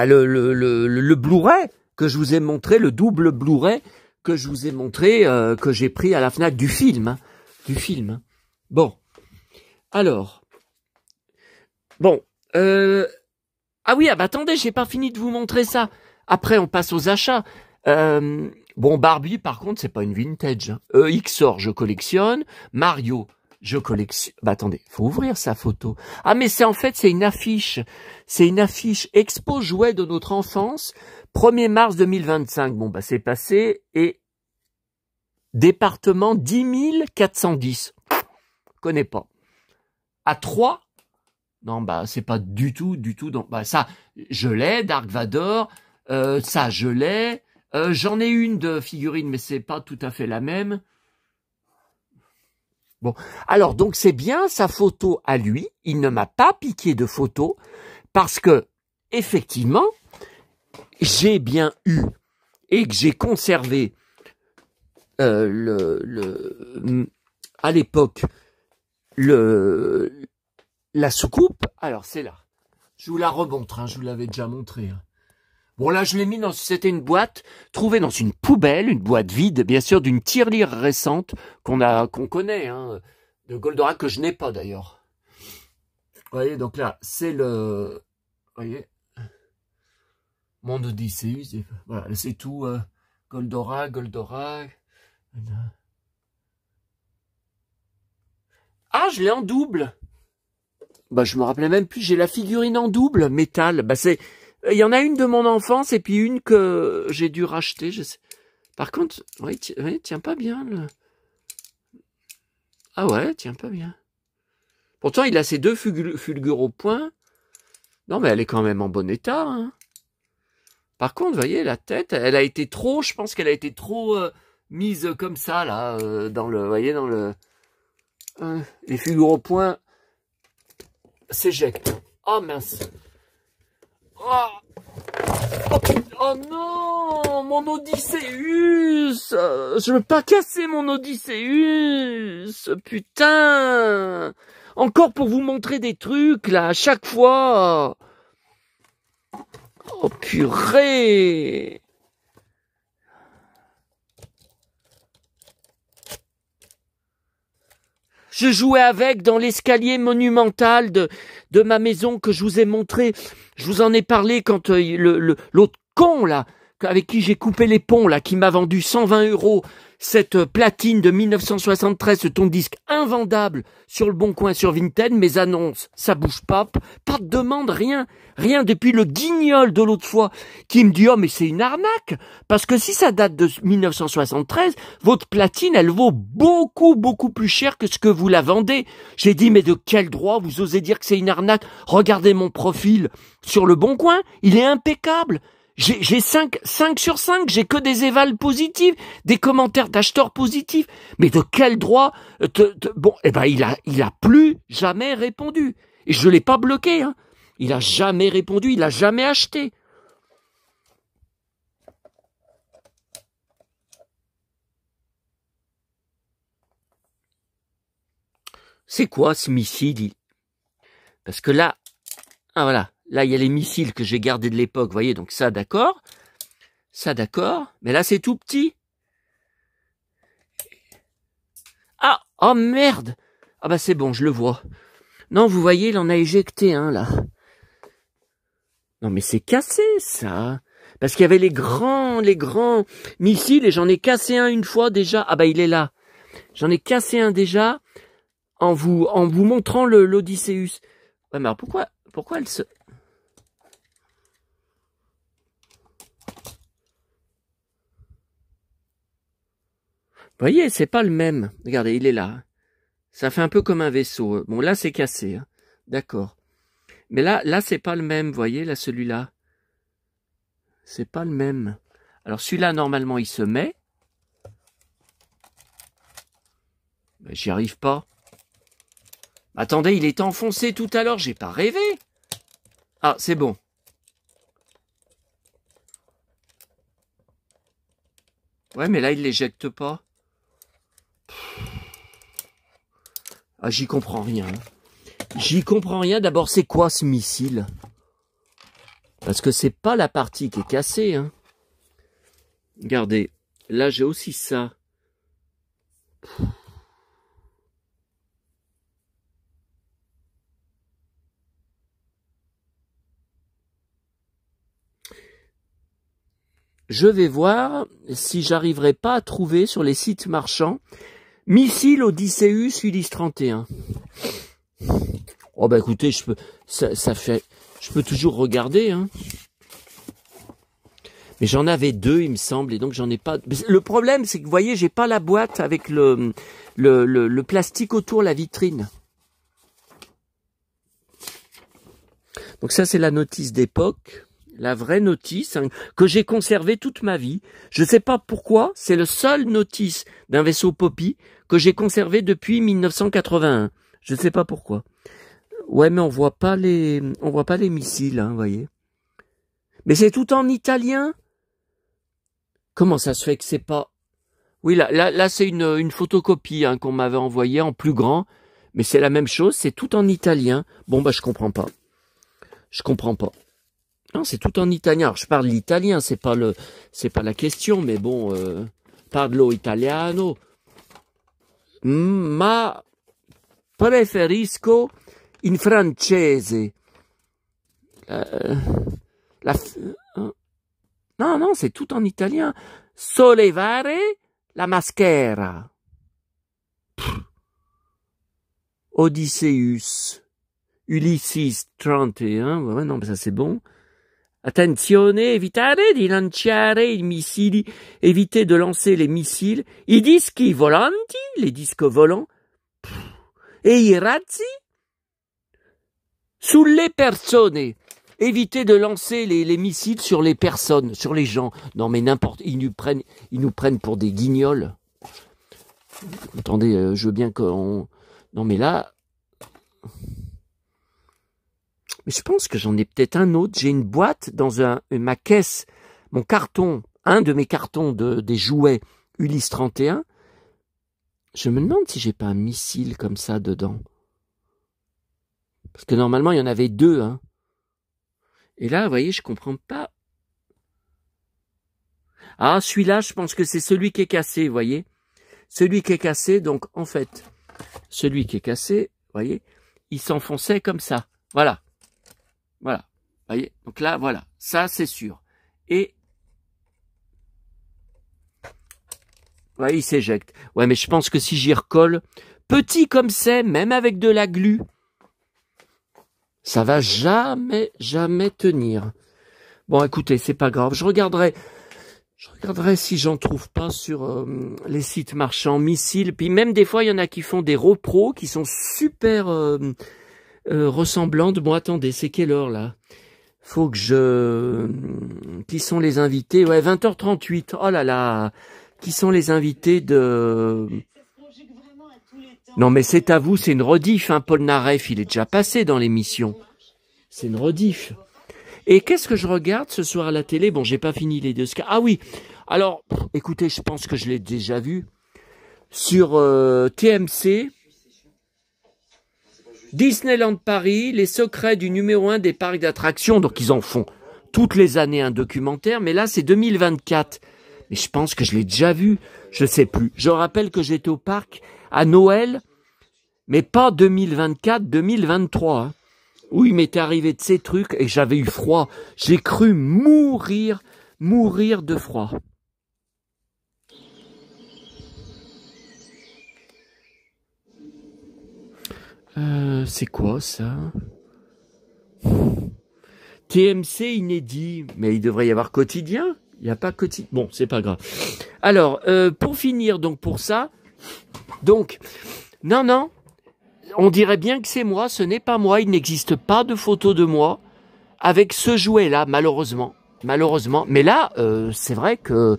le Blu-ray que je vous ai montré, le double Blu-ray que je vous ai montré, que j'ai pris à la Fnac du film. Hein, du film. Hein. Bon. Alors. Bon. Ah oui, ah bah attendez, j'ai pas fini de vous montrer ça. Après, on passe aux achats. Bon, Barbie, par contre, c'est pas une vintage. Hein. XOR, je collectionne. Mario, je collectionne. Bah attendez, faut ouvrir sa photo. Ah mais c'est en fait, c'est une affiche. C'est une affiche Expo jouets de notre enfance. 1er mars 2025. Bon, bah c'est passé. Et département 10 410. Connais pas. À 3. Non, bah, c'est pas du tout, donc, bah, ça, je l'ai, Dark Vador, ça, je l'ai, j'en ai une de figurine, mais c'est pas tout à fait la même. Bon. Alors, donc, c'est bien sa photo à lui, il ne m'a pas piqué de photo, parce que, effectivement, j'ai bien eu, et que j'ai conservé, à l'époque, la soucoupe, alors c'est là. Je vous la remontre, hein, je vous l'avais déjà montré. Hein. Bon là, je l'ai mis dans, c'était une boîte trouvée dans une poubelle, une boîte vide, bien sûr, d'une tirelire récente qu'on connaît, hein, de Goldorak que je n'ai pas d'ailleurs. Vous voyez, donc là, c'est le, vous voyez, Monde Odysseus, voilà, c'est tout, Goldorak. Ah, je l'ai en double. Bah, je me rappelais même plus, j'ai la figurine en double, métal. Bah, il y en a une de mon enfance et puis une que j'ai dû racheter. Je sais. Par contre, oui, tient pas bien. Ah ouais, tient pas bien. Pourtant, il a ses deux fulgures au point. Non, mais elle est quand même en bon état. Hein. Par contre, vous voyez, la tête, elle a été trop, je pense qu'elle a été trop mise comme ça, là, dans le, vous voyez, dans le... les fulgures au point s'éjectent. Oh mince. Oh non, mon Odysseus. Je veux pas casser mon Odysseus. Putain. Encore pour vous montrer des trucs, là, à chaque fois. Oh, purée. Je jouais avec dans l'escalier monumental de ma maison que je vous ai montré. Je vous en ai parlé quand l'autre con, là, avec qui j'ai coupé les ponts, là, qui m'a vendu 120 € cette platine de 1973, ce tourne-disque invendable sur le Bon Coin, sur Vinted. Mes annonces, ça bouge pas de demande, rien depuis le guignol de l'autre fois qui me dit « Oh, mais c'est une arnaque !» Parce que si ça date de 1973, votre platine, elle vaut beaucoup, beaucoup plus cher que ce que vous la vendez. J'ai dit « Mais de quel droit vous osez dire que c'est une arnaque ? Regardez mon profil sur le Bon Coin, il est impeccable. J'ai 5 sur 5, j'ai que des évals positifs, des commentaires d'acheteurs positifs. Mais de quel droit Bon, eh ben il a plus jamais répondu. Et je l'ai pas bloqué, hein. Il a jamais répondu, il a jamais acheté. C'est quoi ce missile? Parce que là, ah voilà. Là, il y a les missiles que j'ai gardés de l'époque, vous voyez, donc ça, d'accord. Ça, d'accord. Mais là, c'est tout petit. Ah, oh merde. Ah bah c'est bon, je le vois. Non, vous voyez, il en a éjecté un, là. Non, mais c'est cassé, ça. Parce qu'il y avait les grands missiles, et j'en ai cassé un une fois déjà. Ah bah, il est là. J'en ai cassé un déjà, en vous montrant l'Odysseus. Ouais, mais alors pourquoi elle se... Vous voyez, c'est pas le même. Regardez, il est là. Ça fait un peu comme un vaisseau. Bon, là, c'est cassé. Hein. D'accord. Mais là, c'est pas le même. Vous voyez, là, celui-là. C'est pas le même. Alors, celui-là, normalement, il se met. Ben, j'y arrive pas. Attendez, il était enfoncé tout à l'heure. J'ai pas rêvé. Ah, c'est bon. Ouais, mais là, il l'éjecte pas. Ah, j'y comprends rien. J'y comprends rien. D'abord, c'est quoi ce missile? Parce que c'est pas la partie qui est cassée. Hein. Regardez, là, j'ai aussi ça. Je vais voir si j'arriverai pas à trouver sur les sites marchands missile Odysseus Ulysse 31. Oh bah écoutez, je peux toujours regarder, hein. Mais j'en avais 2, il me semble, et donc j'en ai pas. Le problème, c'est que vous voyez, j'ai pas la boîte avec le plastique autour la vitrine. Donc ça, c'est la notice d'époque. La vraie notice, hein, que j'ai conservée toute ma vie. Je ne sais pas pourquoi, c'est le seul notice d'un vaisseau Poppy que j'ai conservé depuis 1981. Je ne sais pas pourquoi. Ouais, mais on voit pas les missiles, hein, vous voyez. Mais c'est tout en italien. Comment ça se fait que c'est pas... Oui, là c'est une photocopie hein, qu'on m'avait envoyée en plus grand. Mais c'est la même chose, c'est tout en italien. Bon, bah je comprends pas. Je comprends pas. Non, c'est tout en italien. Alors, je parle l'italien, c'est pas la question, mais bon, parlo italiano. Ma preferisco in francese. Non, c'est tout en italien. Sollevare la maschera. Odysseus. Ulysses 31. Ouais, non, mais ça c'est bon. Attenzione, evitare di lanciare i missili, évitez de lancer les missiles, i dischi volanti, les disques volants, et i razzi sulle persone, évitez de lancer les missiles sur les personnes, sur les gens. Non mais n'importe, ils nous prennent pour des guignols. Attendez, je veux bien qu'on... Non mais là... Mais je pense que j'en ai peut-être un autre. J'ai une boîte dans ma caisse, mon carton, un de mes cartons des jouets Ulysse 31. Je me demande si j'ai pas un missile comme ça dedans. Parce que normalement, il y en avait 2. Hein. Et là, vous voyez, je comprends pas. Ah, celui-là, je pense que c'est celui qui est cassé, vous voyez. Celui qui est cassé, donc en fait, celui qui est cassé, vous voyez, il s'enfonçait comme ça. Voilà. Voilà. Vous voyez. Donc là, voilà. Ça, c'est sûr. Et ouais, il s'éjecte. Ouais, mais je pense que si j'y recolle, petit comme c'est, même avec de la glu, ça va jamais tenir. Bon, écoutez, c'est pas grave. Je regarderai si j'en trouve pas sur les sites marchands, missiles. Puis même des fois, il y en a qui font des repros qui sont super ressemblantes. Bon, attendez, c'est quelle heure là? Faut que je... Qui sont les invités? Ouais, 20h38. Oh là là. Qui sont les invités de... Non mais c'est à vous, c'est une rediff, hein. Paul Naref, il est déjà passé dans l'émission. C'est une rediff. Et qu'est-ce que je regarde ce soir à la télé? Bon, j'ai pas fini les 2 Oscars. Ah oui, alors, écoutez, je pense que je l'ai déjà vu. Sur TMC, Disneyland Paris, les secrets du numéro 1 des parcs d'attractions. Donc ils en font toutes les années un documentaire, mais là c'est 2024. Mais je pense que je l'ai déjà vu, je sais plus. Je rappelle que j'étais au parc à Noël, mais pas 2024, 2023. Hein, où il m'était arrivé de ces trucs et j'avais eu froid. J'ai cru mourir de froid. C'est quoi ça? TMC inédit, mais il devrait y avoir quotidien. Il n'y a pas quotidien. Bon, c'est pas grave. Alors, pour finir, donc pour ça, donc, non, on dirait bien que c'est moi, ce n'est pas moi, il n'existe pas de photo de moi avec ce jouet-là, malheureusement. Mais là, c'est vrai que,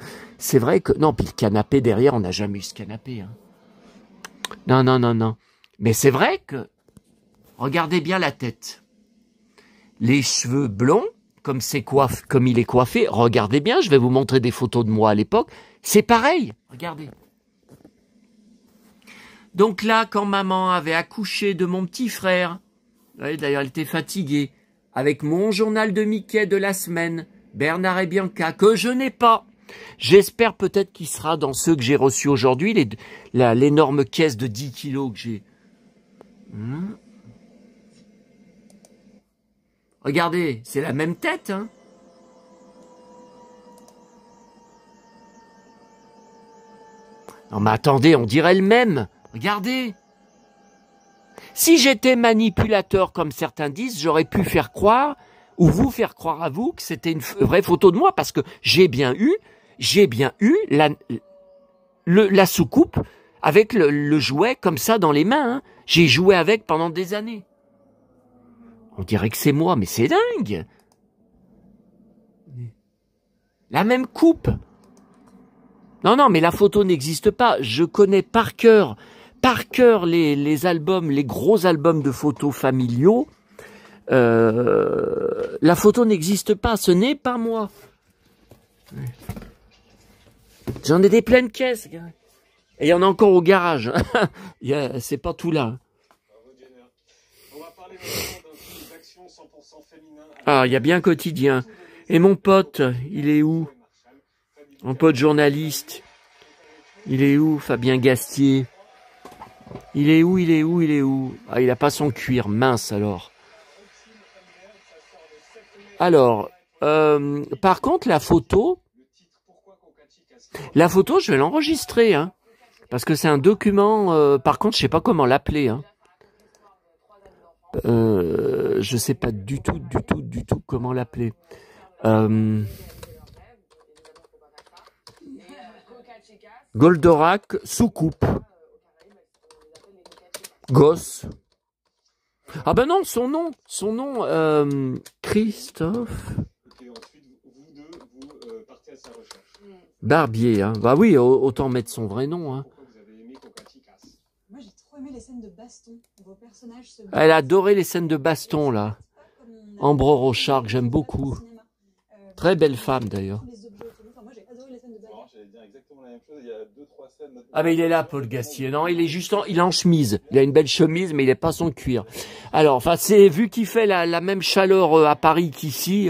non, puis le canapé derrière, on n'a jamais eu ce canapé. Hein. Non. Mais c'est vrai que, regardez bien la tête. Les cheveux blonds, comme il est coiffé, regardez bien, je vais vous montrer des photos de moi à l'époque, c'est pareil, regardez. Donc là, quand maman avait accouché de mon petit frère, d'ailleurs elle était fatiguée, avec mon journal de Mickey de la semaine, Bernard et Bianca, que je n'ai pas. J'espère peut-être qu'il sera dans ceux que j'ai reçus aujourd'hui, l'énorme caisse de 10 kilos que j'ai. Regardez, c'est la même tête, hein. Non mais attendez, on dirait le même. Regardez. Si j'étais manipulateur, comme certains disent, j'aurais pu faire croire, ou vous faire croire à vous, que c'était une vraie photo de moi, parce que j'ai bien eu la soucoupe avec le jouet comme ça dans les mains. Hein. J'ai joué avec pendant des années. On dirait que c'est moi, mais c'est dingue. La même coupe. Non, mais la photo n'existe pas. Je connais par cœur les albums, les gros albums de photos familiaux. La photo n'existe pas, ce n'est pas moi. J'en ai des pleines caisses. Et il y en a encore au garage. C'est pas tout là. Ah, il y a bien quotidien. Et mon pote, il est où? Mon pote journaliste. Il est où, Fabien Gastier? Il est où? Ah, il a pas son cuir, mince alors. Alors, par contre, la photo, je vais l'enregistrer, hein. Parce que c'est un document, par contre, je sais pas comment l'appeler, hein. Je sais pas du tout comment l'appeler. Goldorak, soucoupe. Gosse. Ah ben non, son nom, Christophe. Barbier, hein. Bah oui, autant mettre son vrai nom, hein. Moi j'ai trop aimé les scènes de baston. Vos personnages se... Elle a adoré les scènes de baston, là. Ambre Rochard, que j'aime beaucoup. Très belle femme, d'ailleurs. Moi j'ai adoré les scènes de baston. dire exactement la même chose. Il y a 2-3 scènes. Ah mais il est là, Paul Gassier. Non, il est juste il est en chemise. Il a une belle chemise, mais il n'est pas son cuir. Alors, enfin, c'est vu qu'il fait la même chaleur à Paris qu'ici,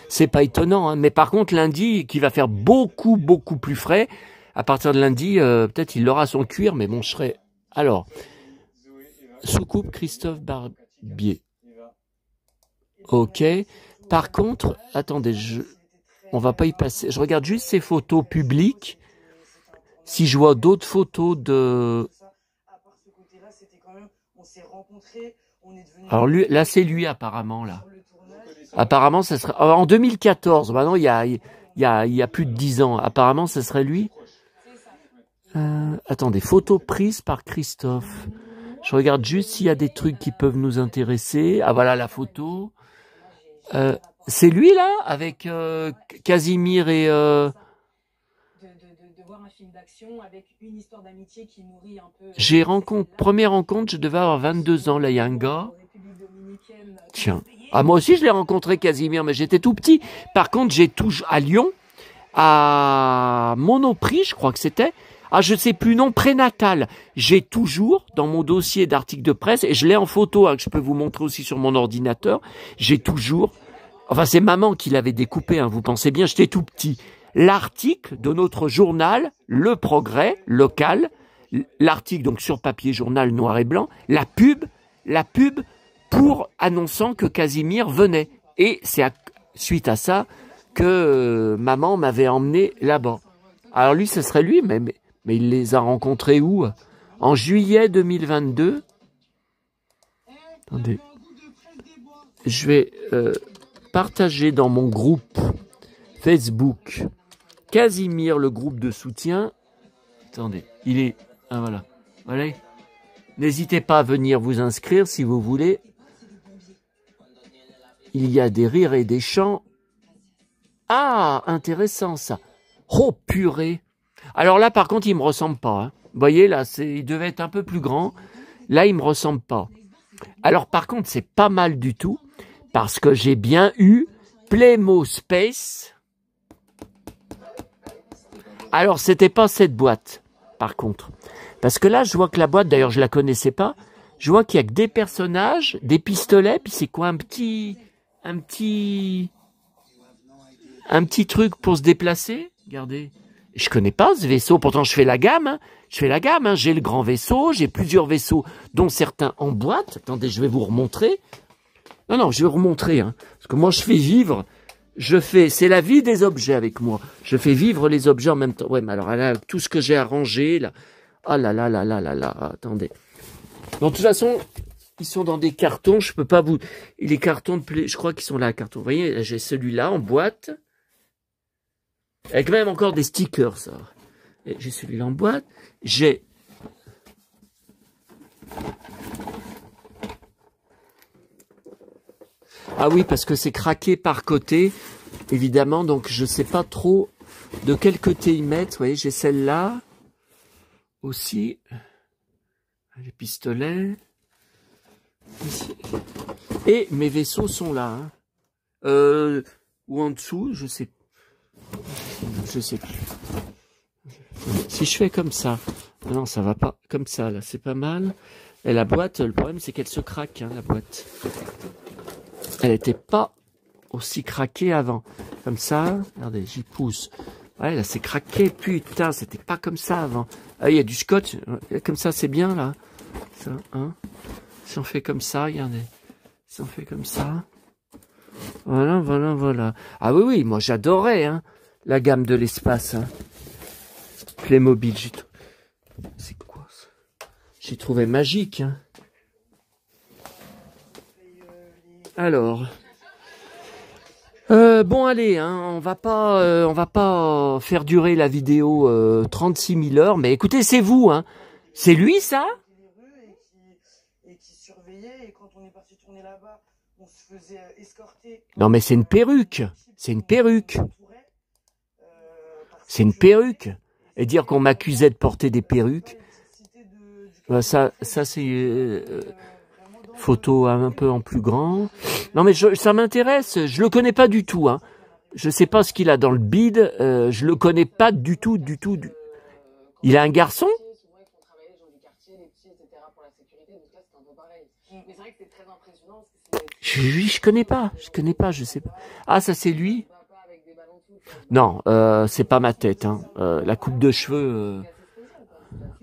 c'est pas étonnant. Hein. Mais par contre, lundi, qui va faire beaucoup plus frais. À partir de lundi, peut-être il aura son cuir, mais bon, je serai. Alors, soucoupe Christophe Barbier. Ok. Par contre, attendez, on va pas y passer. Je regarde juste ces photos publiques. Si je vois d'autres photos de... Alors lui, là c'est lui apparemment là. Apparemment ça serait... En 2014, maintenant il y a plus de 10 ans. Apparemment ça serait lui. Attendez, photos prises par Christophe. Je regarde juste s'il y a des trucs qui peuvent nous intéresser. Ah voilà la photo. C'est lui là avec Casimir et... Première rencontre, je devais avoir 22 ans, là il y a un gars. Tiens. Ah moi aussi je l'ai rencontré Casimir, mais j'étais tout petit. Par contre j'ai toujours à Lyon, à Monoprix, je crois que c'était. Ah je sais plus, non, prénatal. J'ai toujours dans mon dossier d'articles de presse, et je l'ai en photo, hein, que je peux vous montrer aussi sur mon ordinateur, j'ai toujours, enfin c'est maman qui l'avait découpé, hein, vous pensez bien, j'étais tout petit. L'article de notre journal, Le Progrès, local, l'article donc sur papier journal noir et blanc, la pub pour annonçant que Casimir venait. Et c'est suite à ça que maman m'avait emmené là-bas. Alors lui, ce serait lui, mais il les a rencontrés où? En juillet 2022. Attendez. Je vais partager dans mon groupe Facebook Casimir, le groupe de soutien. Attendez, il est... Ah voilà. Voilà. N'hésitez pas à venir vous inscrire si vous voulez. Il y a des rires et des chants. Ah, intéressant ça. Oh purée. Alors là par contre il me ressemble pas. Hein. Vous voyez là, il devait être un peu plus grand. Là il me ressemble pas. Alors par contre c'est pas mal du tout. Parce que j'ai bien eu Playmo Space. Alors, c'était pas cette boîte, par contre. Parce que là, je vois que la boîte, d'ailleurs, je la connaissais pas. Je vois qu'il y a que des personnages, des pistolets, puis c'est quoi, un petit truc pour se déplacer. Regardez. Je connais pas ce vaisseau, pourtant je fais la gamme. Hein. J'ai le grand vaisseau, j'ai plusieurs vaisseaux, dont certains en boîte. Attendez, je vais vous remontrer. Non, je vais vous remontrer. Hein. Parce que moi, je fais vivre... c'est la vie des objets avec moi. Je fais vivre les objets en même temps. Ouais, mais alors là, tout ce que j'ai arrangé, là. Ah là là là là là là, attendez. Donc, de toute façon, ils sont dans des cartons, je peux pas vous... Les cartons de je crois qu'ils sont là, carton. Vous voyez, j'ai celui-là en boîte. Avec même encore des stickers, ça. J'ai celui-là en boîte. J'ai... Ah oui, parce que c'est craqué par côté, évidemment, donc je sais pas trop de quel côté y mettre. Vous voyez, j'ai celle-là aussi. Les pistolets. Ici. Et mes vaisseaux sont là. Hein. Ou en dessous, je sais plus. Si je fais comme ça, non, ça va pas. Comme ça, là, c'est pas mal. Et la boîte, le problème, c'est qu'elle se craque, hein, la boîte. Elle n'était pas aussi craquée avant. Comme ça, regardez, j'y pousse. Ouais, là, c'est craqué, putain, c'était pas comme ça avant. Ah, il y a du scotch, comme ça, c'est bien, là. Ça, hein. Si on fait comme ça, regardez. Si on fait comme ça. Voilà, voilà, voilà. Ah oui, moi, j'adorais, hein, la gamme de l'espace, hein. Playmobil, c'est quoi, ça? J'ai trouvé magique, hein. Alors, bon allez, hein, on va pas faire durer la vidéo 36 000 heures, mais écoutez, c'est vous, hein, c'est lui ça? Non mais c'est une perruque, et dire qu'on m'accusait de porter des perruques, ça c'est... photo un peu en plus grand. Non mais ça m'intéresse, je le connais pas du tout. Hein. Je sais pas ce qu'il a dans le bide. Je le connais pas du tout, du tout. Il a un garçon? Souvent, ils font travailler les gens du quartier, les petits, etc. pour la sécurité. Donc là, c'est un peu pareil. Mais c'est vrai que c'est très impressionnant parce que Je connais pas. Je connais pas. Je sais pas. Ah, ça c'est lui? pas avec des ballons de foot. Non, c'est pas ma tête. Hein. La coupe de cheveux,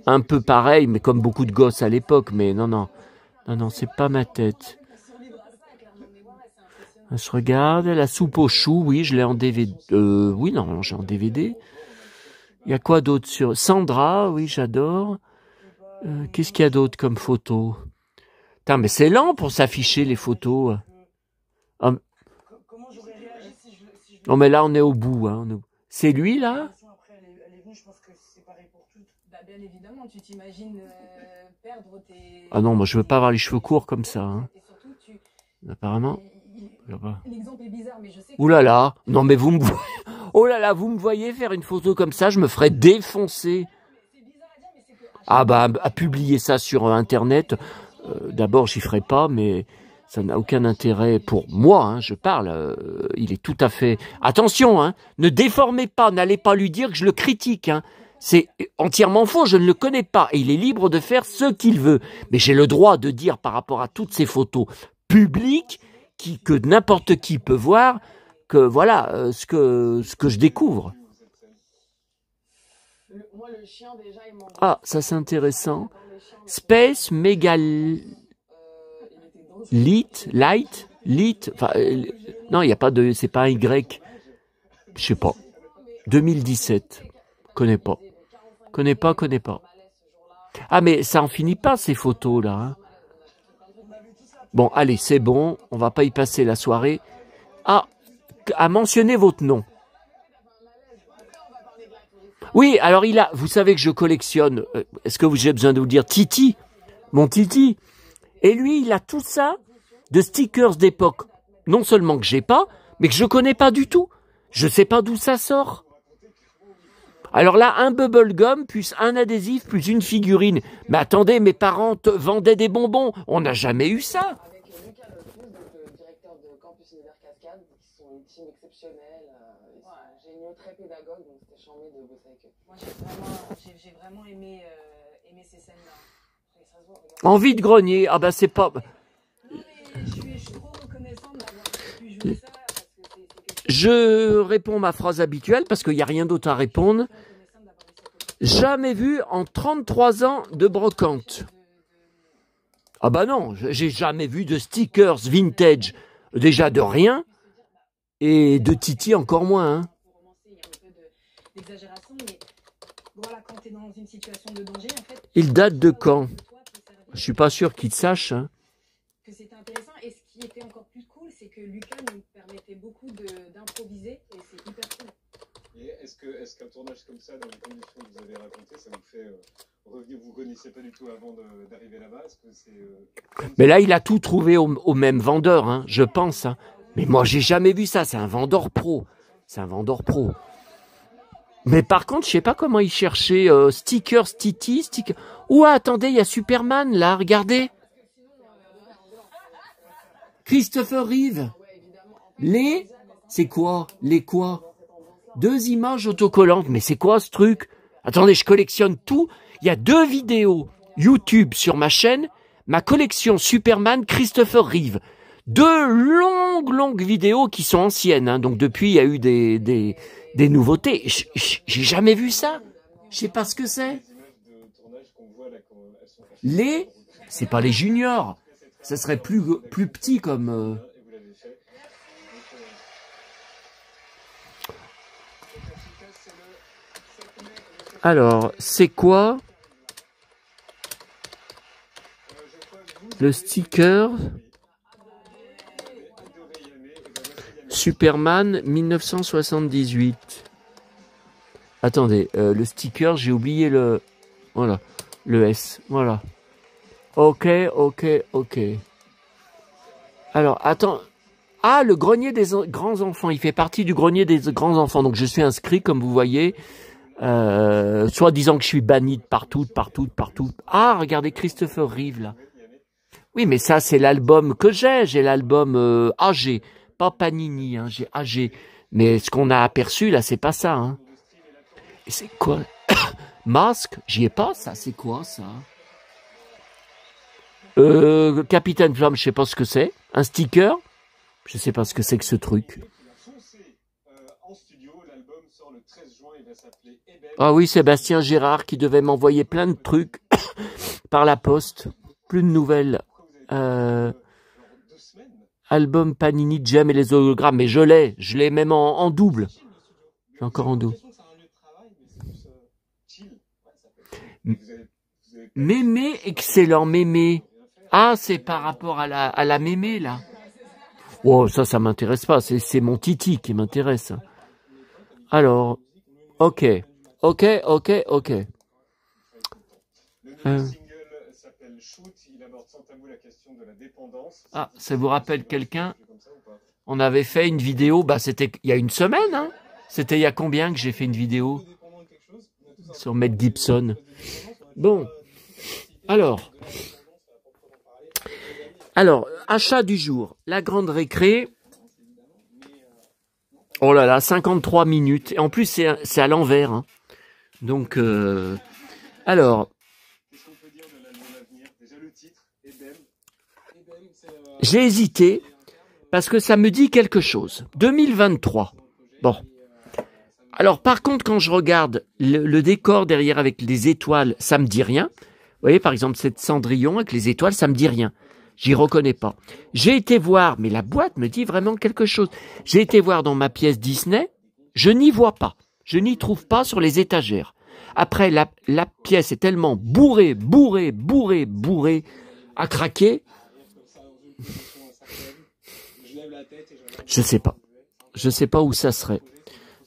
un peu pareil, mais comme beaucoup de gosses à l'époque. Mais non, non, non, non, c'est pas ma tête. Je regarde la soupe aux choux. Oui, je l'ai en DVD. Oui, non, j'ai en DVD. Il y a quoi d'autre sur Sandra? Oui, j'adore. Qu'est-ce qu'il y a d'autre comme photo? Putain, mais c'est lent pour s'afficher les photos. Ah, Comment j'aurais réagi si je non, mais là, on est au bout. Hein. C'est lui, là? Après, elle est venue, je pense que c'est pareil pour toutes. Bah, bien évidemment, tu t'imagines perdre tes... Ah non, moi, je veux pas avoir les cheveux courts comme ça. Hein. Et surtout, Apparemment. l'exemple est bizarre, mais je sais que... Ouh là là. Non, mais vous me voyez... Oh là là, vous me voyez faire une photo comme ça, je me ferais défoncer. C'est bizarre à dire, mais c'est que... Ah bah, à publier ça sur Internet, d'abord, j'y ferai pas, mais ça n'a aucun intérêt pour moi, hein, je parle. Il est tout à fait... Attention, hein, ne déformez pas, n'allez pas lui dire que je le critique. Hein. C'est entièrement faux, je ne le connais pas. Et il est libre de faire ce qu'il veut. Mais j'ai le droit de dire par rapport à toutes ces photos publiques que n'importe qui peut voir, que voilà ce que je découvre. Moi, le chien, déjà, il m'en... Ah, ça c'est intéressant. Space Megalite, Light, enfin, non, il n'y a pas de, c'est pas un Y, je sais pas. 2017, connais pas. Ah, mais ça en finit pas ces photos là. Hein. Bon, allez, c'est bon, on va pas y passer la soirée. Ah, à mentionner votre nom. Oui, alors il a, vous savez que je collectionne, est-ce que j'ai besoin de vous dire Titi, mon Titi, et lui il a tout ça de stickers d'époque, non seulement que j'ai pas, mais que je connais pas du tout, je sais pas d'où ça sort. Alors là, un bubblegum, plus un adhésif, plus une figurine. Mais attendez, mes parents vendaient des bonbons, on n'a jamais eu ça. Avec Lucas Lefous, donc le directeur de Campus Univers Cascade, qui sont une team exceptionnelle, ils sont géniaux, très pédagogues, donc c'était charmé de bosser avec eux. Moi, j'ai vraiment aimé ces scènes-là. Et ça se voit, regarde. En vide-grenier, ah ben c'est pas... Non, mais je suis trop reconnaissante d'avoir pu jouer ça, parce que c'est quelque chose... Je réponds ma phrase habituelle, parce qu'il n'y a rien d'autre à répondre. Jamais vu en 33 ans de brocante. Ah bah non, j'ai jamais vu de stickers vintage, déjà de rien, et de Titi encore moins. Hein. Pour romancer, il y a un peu d'exagération, mais voilà, quand tu es dans une situation de danger, en fait... Il date de quand? Je suis pas sûr qu'il sache. Hein. Que c'était intéressant, et ce qui était encore plus cool, c'est que Lucas nous permettait beaucoup d'improviser, et c'est hyper cool. Et est-ce qu'un tournage comme ça, dans les conditions que vous avez racontées, ça vous fait revenir, vous ne connaissiez pas du tout avant d'arriver là-bas? Est-ce que c'est, Mais là, il a tout trouvé au même vendeur, hein, je pense. Hein. Mais moi, j'ai jamais vu ça. C'est un vendeur pro. C'est un vendeur pro. Mais par contre, je sais pas comment il cherchait stickers Titi, stickers... Ouah, attendez, il y a Superman, là, regardez. Christopher Reeve. C'est quoi? Les quoi? 2 images autocollantes. Mais c'est quoi ce truc? Attendez, je collectionne tout. Il y a 2 vidéos YouTube sur ma chaîne. Ma collection Superman Christopher Reeve. 2 longues vidéos qui sont anciennes. Hein. Donc depuis, il y a eu des nouveautés. J'ai jamais vu ça. Je sais pas ce que c'est. C'est pas les juniors. Ça serait plus petit comme... Alors, c'est quoi le sticker Superman 1978. Attendez, le sticker, j'ai oublié le... Voilà, le S, voilà. Ok. Alors, attends... Ah, le grenier des grands enfants, il fait partie du grenier des grands enfants. Donc, je suis inscrit, comme vous voyez... soit disant que je suis banni de partout. Ah, regardez Christopher Reeve là. Oui, mais ça c'est l'album que j'ai l'album AG, pas Panini, hein, j'ai AG Mais ce qu'on a aperçu, là, c'est pas ça. Hein. Et c'est quoi? Masque? J'y ai pas, ça. C'est quoi, ça? Capitaine Flamme, je sais pas ce que c'est. Un sticker? Je sais pas ce que c'est que ce truc. Ah oui, Sébastien Gérard qui devait m'envoyer plein de trucs par la poste. Plus de nouvelles. Album Panini, Jam et les hologrammes. Mais je l'ai même en double. J'ai encore en double. Mémé, excellent, Mémé. Ah, c'est par rapport à la Mémé, là. Oh, ça m'intéresse pas. C'est mon Titi qui m'intéresse. Alors, ok. Ah, ça vous rappelle quelqu'un? On avait fait une vidéo, bah c'était il y a une semaine, hein. C'était il y a combien que j'ai fait une vidéo sur Mel Gibson? Bon, alors, achat du jour, la grande récré. Oh là là, 53 minutes. Et en plus, c'est à l'envers. Hein. Donc, alors, j'ai hésité parce que ça me dit quelque chose. 2023. Bon. Alors, par contre, quand je regarde le décor derrière avec les étoiles, ça me dit rien. Vous voyez, par exemple, cette Cendrillon avec les étoiles, ça me dit rien. J'y reconnais pas. J'ai été voir, mais la boîte me dit vraiment quelque chose. J'ai été voir dans ma pièce Disney, je n'y vois pas. Je n'y trouve pas sur les étagères. Après, la pièce est tellement bourrée, à craquer. Je sais pas. Je sais pas où ça serait.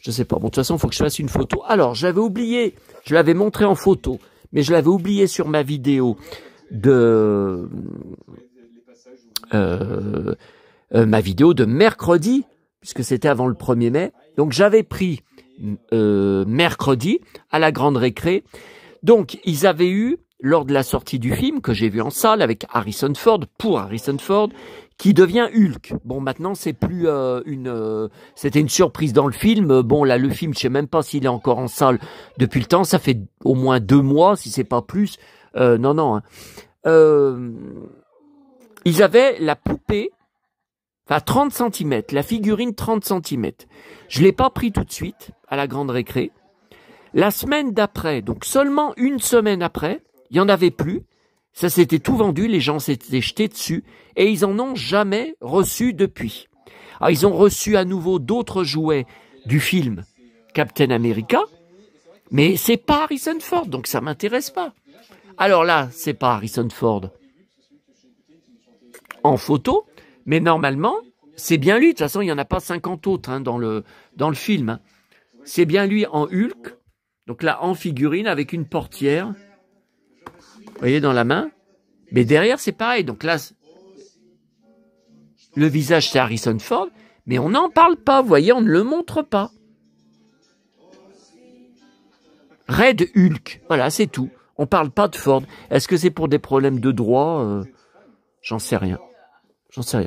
Je sais pas. Bon, de toute façon, il faut que je fasse une photo. Alors, j'avais oublié, je l'avais montré en photo, mais je l'avais oublié sur ma vidéo de ma vidéo de mercredi, puisque c'était avant le 1er mai. Donc, j'avais pris mercredi à la grande récré. Donc, ils avaient eu, lors de la sortie du film, que j'ai vu en salle avec Harrison Ford, pour Harrison Ford, qui devient Hulk. Bon, maintenant, c'est plus c'était une surprise dans le film. Bon, là, le film, je sais même pas s'il est encore en salle depuis le temps. Ça fait au moins 2 mois, si c'est pas plus. Non. Hein. Ils avaient la poupée, enfin 30 cm, la figurine 30 cm. Je l'ai pas pris tout de suite à la grande récré. La semaine d'après, donc seulement une semaine après, il y en avait plus. Ça s'était tout vendu, les gens s'étaient jetés dessus et ils en ont jamais reçu depuis. Alors, ils ont reçu à nouveau d'autres jouets du film Captain America, mais c'est pas Harrison Ford, donc ça m'intéresse pas. Alors là, c'est pas Harrison Ford en photo, mais normalement, c'est bien lui. De toute façon, il n'y en a pas 50 autres hein, dans le film. Hein. C'est bien lui en Hulk, donc là en figurine avec une portière. Vous voyez dans la main. Mais derrière, c'est pareil. Donc là, le visage, c'est Harrison Ford, mais on n'en parle pas. Vous voyez, on ne le montre pas. Red Hulk, voilà, c'est tout. On parle pas de Ford. Est-ce que c'est pour des problèmes de droit J'en sais rien.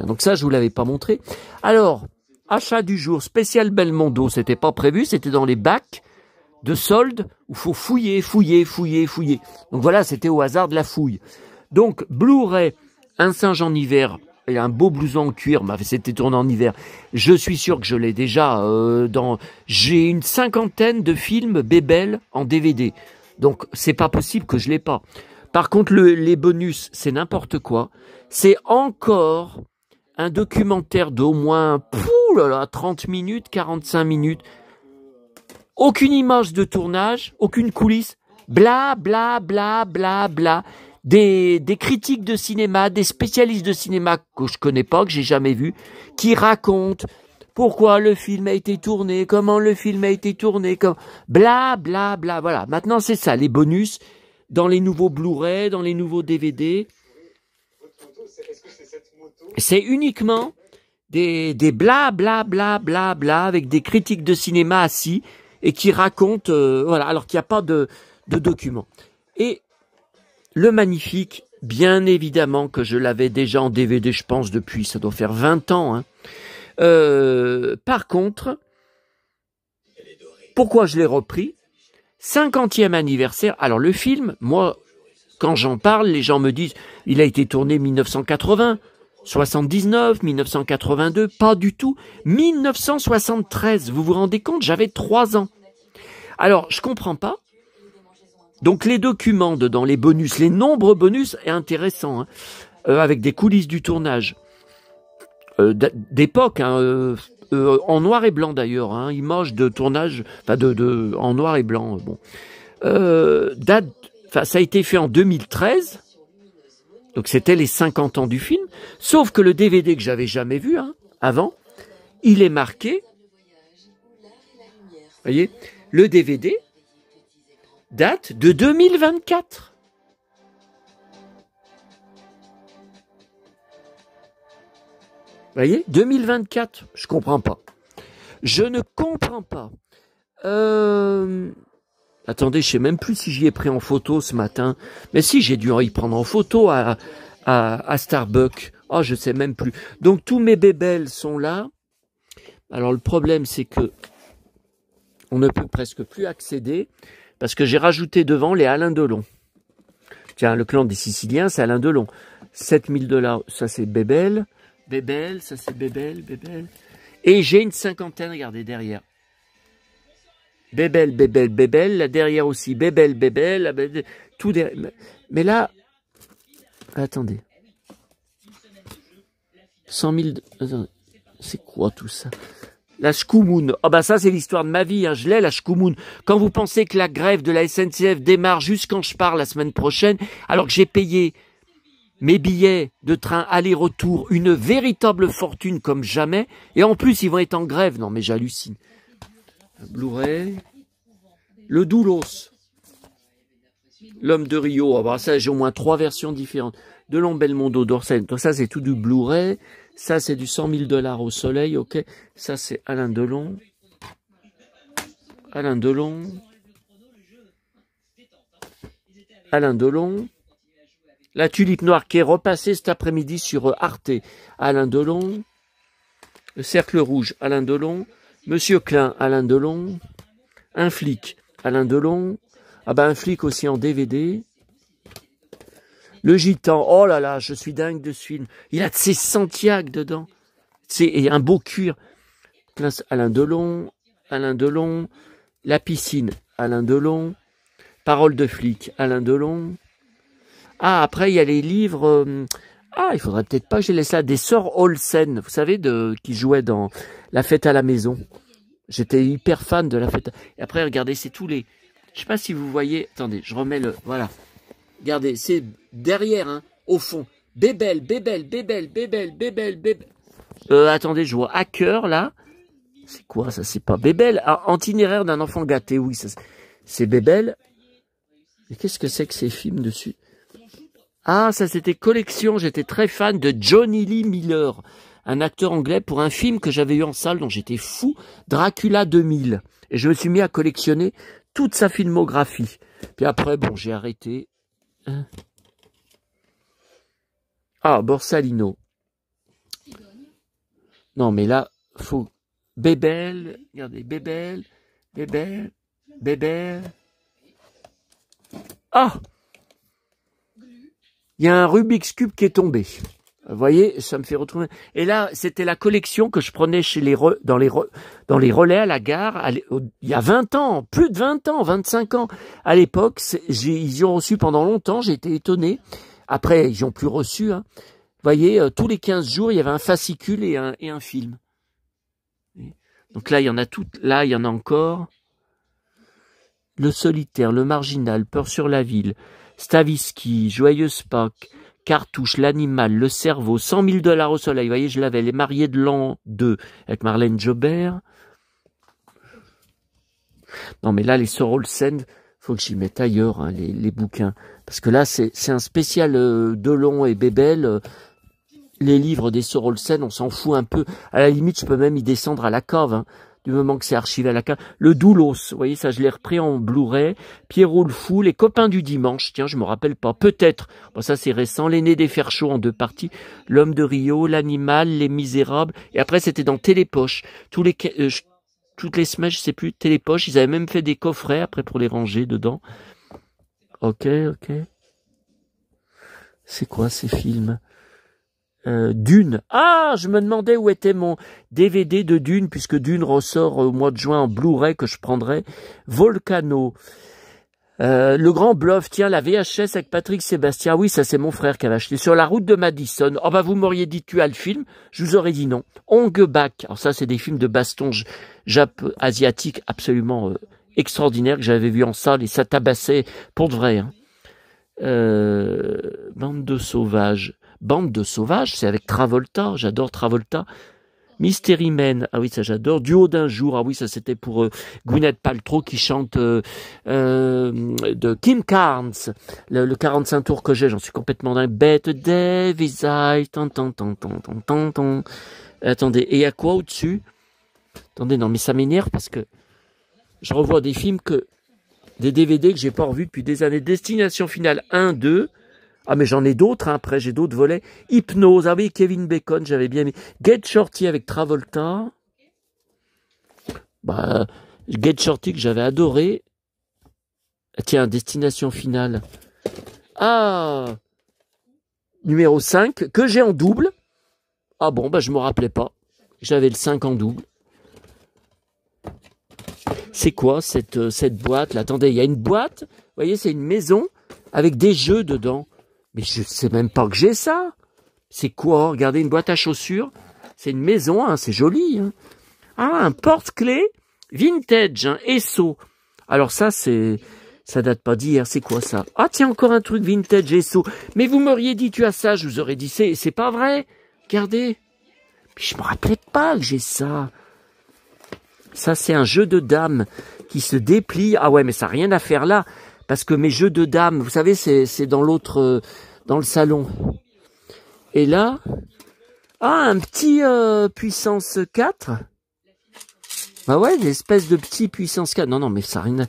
Donc ça, je vous l'avais pas montré. Alors, achat du jour, spécial Belmondo. C'était pas prévu, c'était dans les bacs de solde où faut fouiller. Donc voilà, c'était au hasard de la fouille. Donc, Blu-ray, un singe en hiver et un beau blouson en cuir, c'était tourné en hiver. Je suis sûr que je l'ai déjà j'ai une 50aine de films Bébel en DVD. Donc, c'est pas possible que je l'ai pas. Par contre, les bonus, c'est n'importe quoi. C'est encore un documentaire d'au moins 30 minutes, 45 minutes. Aucune image de tournage, aucune coulisse. Bla. Des critiques de cinéma, des spécialistes de cinéma que je connais pas, que j'ai jamais vu, qui racontent pourquoi le film a été tourné, comment le film a été tourné, bla. Voilà. Maintenant, c'est ça, les bonus dans les nouveaux Blu-ray, dans les nouveaux DVD. C'est uniquement des bla avec des critiques de cinéma assis et qui racontent, voilà, alors qu'il n'y a pas de documents. Et le magnifique, bien évidemment que je l'avais déjà en DVD, je pense, depuis, ça doit faire 20 ans. Hein. Par contre, Pourquoi je l'ai repris? 50e anniversaire. Alors le film, moi, quand j'en parle, les gens me disent, il a été tourné 1980, 79, 1982, pas du tout. 1973, vous vous rendez compte, j'avais 3 ans. Alors, je comprends pas. Donc les documents dedans, les bonus, les nombreux bonus, est intéressant, hein, avec des coulisses du tournage. D'époque, hein, en noir et blanc d'ailleurs, hein, images de tournage, enfin en noir et blanc. Bon, ça a été fait en 2013, donc c'était les 50 ans du film. Sauf que le DVD que j'avais jamais vu avant, il est marqué. Vous voyez, le DVD date de 2024. Vous voyez, 2024, je comprends pas. Je ne comprends pas. Attendez, je sais même plus si j'y ai pris en photo ce matin. Mais si, j'ai dû y prendre en photo à Starbucks. Oh, je sais même plus. Donc, tous mes bébelles sont là. Alors, le problème, c'est que on ne peut presque plus accéder parce que j'ai rajouté devant les Alain Delon. Tiens, le clan des Siciliens, c'est Alain Delon. 7000 $, ça c'est Bébel. Bébel, ça c'est Bébel. Et j'ai une cinquantaine, regardez, derrière. Bébel, là derrière aussi. Bébel, tout derrière. Mais là, attendez. 100 000... Attendez, c'est quoi tout ça? La Shkumun. Ah bah ça c'est l'histoire de ma vie, hein. Je l'ai la Shkumun. Quand vous pensez que la grève de la SNCF démarre juste quand je pars la semaine prochaine, alors que j'ai payé mes billets de train aller-retour, une véritable fortune comme jamais, et en plus ils vont être en grève. Non mais j'hallucine. Blu-ray, le Doulos, l'homme de Rio. Ah bah ça j'ai au moins 3 versions différentes. Delon, Belmondo, Dorsen. Donc ça c'est tout du Blu-ray. Ça c'est du 100 000 $ au soleil, ok. Ça c'est Alain Delon. Alain Delon. La tulipe noire qui est repassée cet après-midi sur Arte. Alain Delon. Le cercle rouge, Alain Delon. Monsieur Klein, Alain Delon. Un flic, Alain Delon. Ah ben un flic aussi en DVD. Le gitan, oh là là, je suis dingue de ce film. Il a de ses Santiago dedans. Et un beau cuir. Alain Delon. La piscine, Alain Delon. Parole de flic, Alain Delon. Ah, après, il y a les livres... il faudrait peut-être pas que je laisse là. Des sœurs Olsen, vous savez, qui jouaient dans La Fête à la Maison. J'étais hyper fan de La Fête. Et après, regardez, c'est tous les... Je sais pas si vous voyez... Attendez, je remets le... Voilà. Regardez, c'est derrière, hein, au fond. Bébel. Attendez, je vois Hacker, là. C'est quoi, ça? C'est pas Bébel. Ah, itinéraire d'un enfant gâté, oui, ça, c'est Bébel. Mais qu'est-ce que c'est que ces films dessus? Ah, ça c'était collection, j'étais très fan de Johnny Lee Miller, un acteur anglais pour un film que j'avais eu en salle dont j'étais fou, Dracula 2000. Et je me suis mis à collectionner toute sa filmographie. Puis après, bon, j'ai arrêté. Ah, Borsalino. Non, mais là, faut... Bébel, regardez, Bébel. Ah! Il y a un Rubik's Cube qui est tombé. Vous voyez, ça me fait retrouver. Et là, c'était la collection que je prenais chez dans les relais à la gare, il y a 20 ans, plus de 20 ans, 25 ans. À l'époque, ils y ont reçu pendant longtemps, j'ai été étonné. Après, ils n'ont plus reçu. Hein. Vous voyez, tous les 15 jours, il y avait un fascicule et un film. Donc là, il y en a toutes. Là, il y en a encore. Le solitaire, le marginal, Peur sur la ville, Stavisky, Joyeuse Pâques, Cartouche, l'animal, le cerveau, 100 000 $ au soleil. Vous voyez, je l'avais. Les mariés de l'an 2 avec Marlène Jobert. Non, mais là, les sœurs Olsen, faut que j'y mette ailleurs, hein, les bouquins. Parce que là, c'est un spécial Delon et Bébel. Les livres des sœurs Olsen, on s'en fout un peu. À la limite, je peux même y descendre à la cave, hein, du moment que c'est archivé à la cave. Le Doulos, vous voyez, ça, je l'ai repris en Blu-ray. Pierrot le Fou, Les Copains du Dimanche, tiens, je me rappelle pas. Peut-être, bon, ça c'est récent. L'aîné des fers chauds en 2 parties. L'homme de Rio, L'animal, Les Misérables. Et après, c'était dans Télépoche. Tous les... toutes les semaines, je sais plus, Télépoche. Ils avaient même fait des coffrets après pour les ranger dedans. Ok. C'est quoi ces films? Dune. Ah, je me demandais où était mon DVD de Dune, puisque Dune ressort au mois de juin en Blu-ray que je prendrai. Volcano. Le Grand Bluff, tiens, la VHS avec Patrick Sébastien. Oui, ça c'est mon frère qui avait acheté. Sur la route de Madison. Oh bah vous m'auriez dit tu as le film, je vous aurais dit non. Ong Bak. Alors ça c'est des films de baston asiatiques absolument extraordinaires que j'avais vu en salle et ça tabassait pour de vrai. Hein. Bande de sauvages. Bande de sauvages, c'est avec Travolta, j'adore Travolta. Mystery Men, ah oui, ça j'adore. Du haut d'un jour, ah oui, ça c'était pour Gwyneth Paltrow qui chante de Kim Carnes, le 45 tours que j'ai, j'en suis complètement dingue. Better Davis Eye, Attendez, et il y a quoi au-dessus? Attendez, non, mais ça m'énerve parce que je revois des films des DVD que j'ai pas revus depuis des années. Destination finale 1, 2. Ah, mais j'en ai d'autres, hein. Après, j'ai d'autres volets. Hypnose, ah oui, Kevin Bacon, j'avais bien aimé. Get Shorty avec Travolta. Bah, Get Shorty que j'avais adoré. Tiens, Destination finale. Ah, numéro 5, que j'ai en double. Ah bon, bah, je me rappelais pas. J'avais le 5 en double. C'est quoi cette boîte là? Attendez, il y a une boîte. Vous voyez, c'est une maison avec des jeux dedans. Mais je sais même pas que j'ai ça. C'est quoi? Regardez, une boîte à chaussures. C'est une maison, hein, c'est joli. Hein. Ah, un porte-clés vintage, hein, Esso. Alors ça date pas d'hier. C'est quoi ça? Ah tiens, encore un truc vintage Esso. Mais vous m'auriez dit tu as ça, je vous aurais dit c'est pas vrai. Regardez. Mais je me rappelais pas que j'ai ça. Ça c'est un jeu de dames qui se déplie. Ah ouais, mais ça n'a rien à faire là. Parce que mes jeux de dames, vous savez, c'est dans l'autre, dans le salon. Et là, un petit puissance 4. Bah ouais, une espèce de petit puissance 4. Non, mais ça n'a rien à...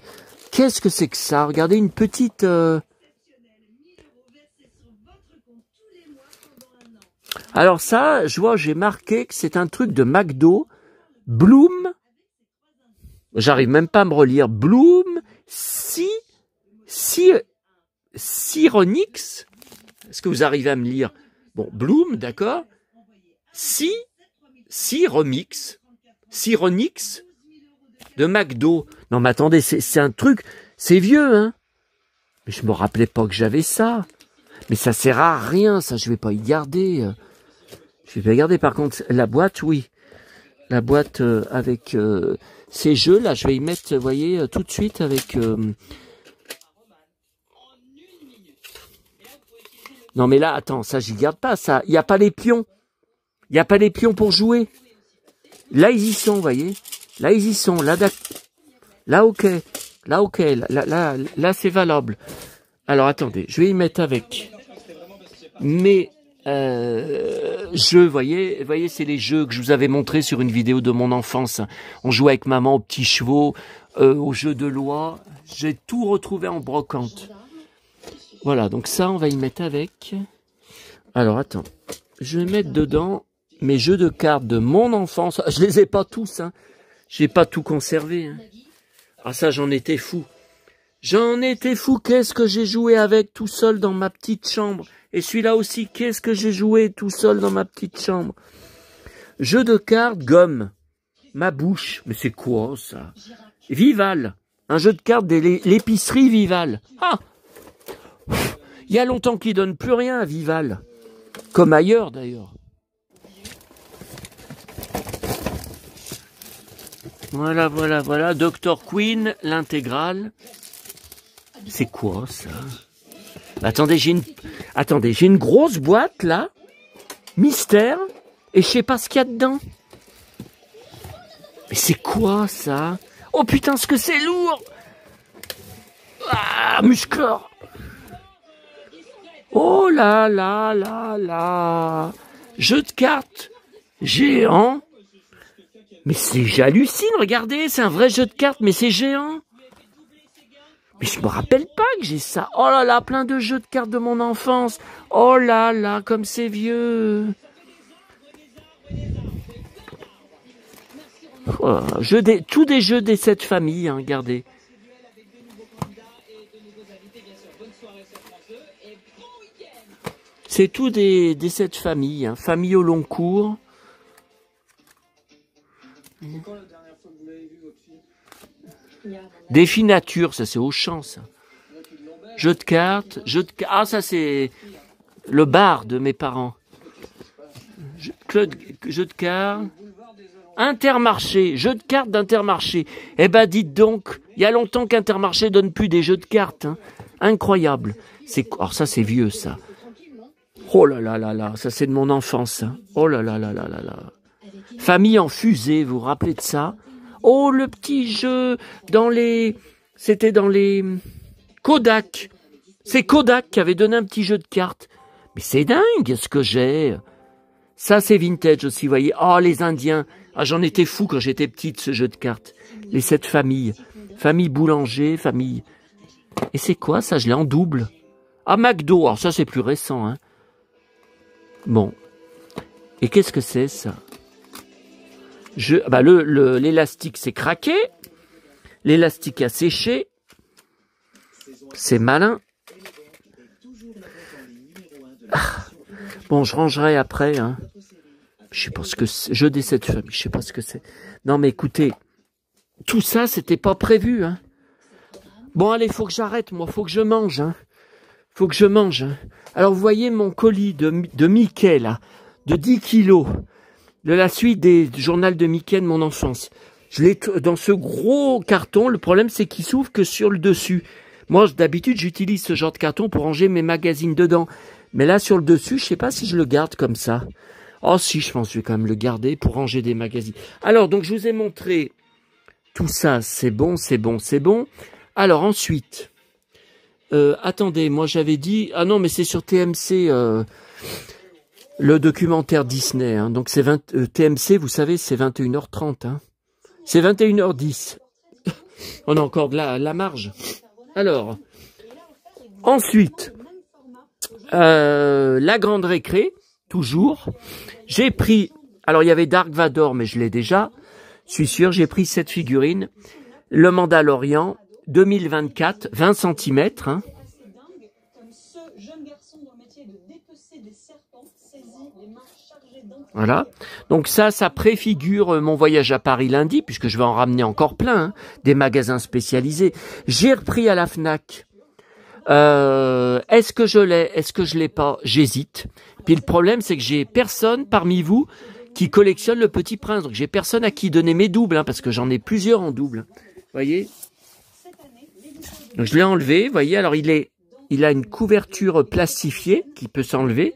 Qu'est-ce que c'est que ça? Regardez, une petite... Alors ça, je vois, j'ai marqué que c'est un truc de McDo. Bloom. J'arrive même pas à me relire. Bloom, Cyronix. Est-ce que vous arrivez à me lire? Bon, Bloom, d'accord. Cyronix de McDo. Non, mais attendez, c'est un truc, c'est vieux, hein. Mais je me rappelais pas que j'avais ça. Mais ça sert à rien, ça, je vais pas y garder. Je vais pas y garder, par contre, la boîte, oui. La boîte avec ces jeux, là, je vais y mettre, vous voyez, tout de suite avec... Non, mais là, attends, ça, j'y garde pas, ça. Il n'y a pas les pions. Il n'y a pas les pions pour jouer. Là, ils y sont, vous voyez. Là, ils y sont. Là, ok. Là, ok. Là, c'est valable. Alors, attendez. Je vais y mettre avec mes jeux, vous voyez, c'est les jeux que je vous avais montrés sur une vidéo de mon enfance. On jouait avec maman aux petits chevaux, aux jeux de loi. J'ai tout retrouvé en brocante. Voilà, donc ça, on va y mettre avec. Alors, attends. Je vais mettre dedans mes jeux de cartes de mon enfance. Je les ai pas tous, hein. J'ai pas tout conservé, hein. Ah, ça, j'en étais fou. J'en étais fou. Qu'est-ce que j'ai joué avec tout seul dans ma petite chambre. Et celui-là aussi, qu'est-ce que j'ai joué tout seul dans ma petite chambre. Jeu de cartes, gomme. Ma bouche. Mais c'est quoi, ça? Vival. Un jeu de cartes de l'épicerie Vival. Ah! Il y a longtemps qu'ils donnent plus rien à Vival. Comme ailleurs, d'ailleurs. Voilà. Dr. Queen, l'intégrale. C'est quoi, ça? Attendez, j'ai une grosse boîte, là. Mystère. Et je sais pas ce qu'il y a dedans. Mais c'est quoi, ça? Oh, putain, ce que c'est lourd! Ah, Musclor! Oh là là là là! Jeu de cartes géant. Mais j'hallucine, regardez, c'est un vrai jeu de cartes, mais c'est géant. Mais je me rappelle pas que j'ai ça. Oh là là, plein de jeux de cartes de mon enfance. Oh là là, comme c'est vieux. Oh, tous des jeux des 7 familles, hein, regardez. C'est tout des 7 familles, hein. Famille au long cours. C'est quand la dernière fois que vous l'avez vu, votre fille? Défi nature, ça c'est Auchan, ça. Jeux de cartes, ah ça c'est le bar de mes parents. Jeux de cartes. Intermarché, jeux de cartes d'Intermarché. Eh ben dites donc, il y a longtemps qu'Intermarché donne plus des jeux de cartes. Hein. Incroyable. Alors ça c'est vieux ça. Oh là là là là, ça c'est de mon enfance. Hein. Oh là là là là là là. Famille en fusée, vous vous rappelez de ça? Oh le petit jeu c'était dans les Kodak. C'est Kodak qui avait donné un petit jeu de cartes. Mais c'est dingue ce que j'ai. Ça c'est vintage aussi, vous voyez. Oh les Indiens. Ah, j'en étais fou quand j'étais petite, ce jeu de cartes. Les 7 familles. Famille boulanger, famille... Et c'est quoi ça? Je l'ai en double. Ah, McDo. Alors ça, c'est plus récent. Hein. Bon. Et qu'est-ce que c'est, ça? L'élastique, c'est craqué. L'élastique a séché. C'est malin. Ah. Bon, je rangerai après, hein. Je sais pas ce que c'est. Jeu des 7 familles, je sais pas ce que c'est. Non mais écoutez, tout ça c'était pas prévu. Hein. Bon allez, faut que j'arrête, moi, faut que je mange. Hein. Faut que je mange. Hein. Alors vous voyez mon colis de Mickey là, de 10 kilos, de la suite du journal de Mickey de mon enfance. Je l'ai dans ce gros carton. Le problème c'est qu'il s'ouvre que sur le dessus. Moi d'habitude j'utilise ce genre de carton pour ranger mes magazines dedans. Mais là sur le dessus, je sais pas si je le garde comme ça. Oh si, je pense que je vais quand même le garder pour ranger des magazines. Alors, donc je vous ai montré tout ça, c'est bon, c'est bon, c'est bon. Alors ensuite, attendez, moi j'avais dit... Ah non, mais c'est sur TMC, le documentaire Disney. Hein, donc c'est TMC, vous savez, c'est 21h30. Hein. C'est 21h10. On a encore de la marge. Alors, ensuite, la grande récré. Toujours. J'ai pris, alors il y avait Dark Vador, mais je l'ai déjà. Je suis sûr, j'ai pris cette figurine. Le Mandalorian, 2024, 20 cm. Hein. Voilà. Donc ça préfigure mon voyage à Paris lundi, puisque je vais en ramener encore plein, hein, des magasins spécialisés. J'ai repris à la Fnac. Est-ce que je l'ai? Est-ce que je l'ai pas? J'hésite. Puis le problème, c'est que j'ai personne parmi vous qui collectionne le Petit Prince. Donc j'ai personne à qui donner mes doubles, hein, parce que j'en ai plusieurs en double. Vous voyez? Donc je l'ai enlevé. Vous voyez? Alors il a une couverture plastifiée qui peut s'enlever.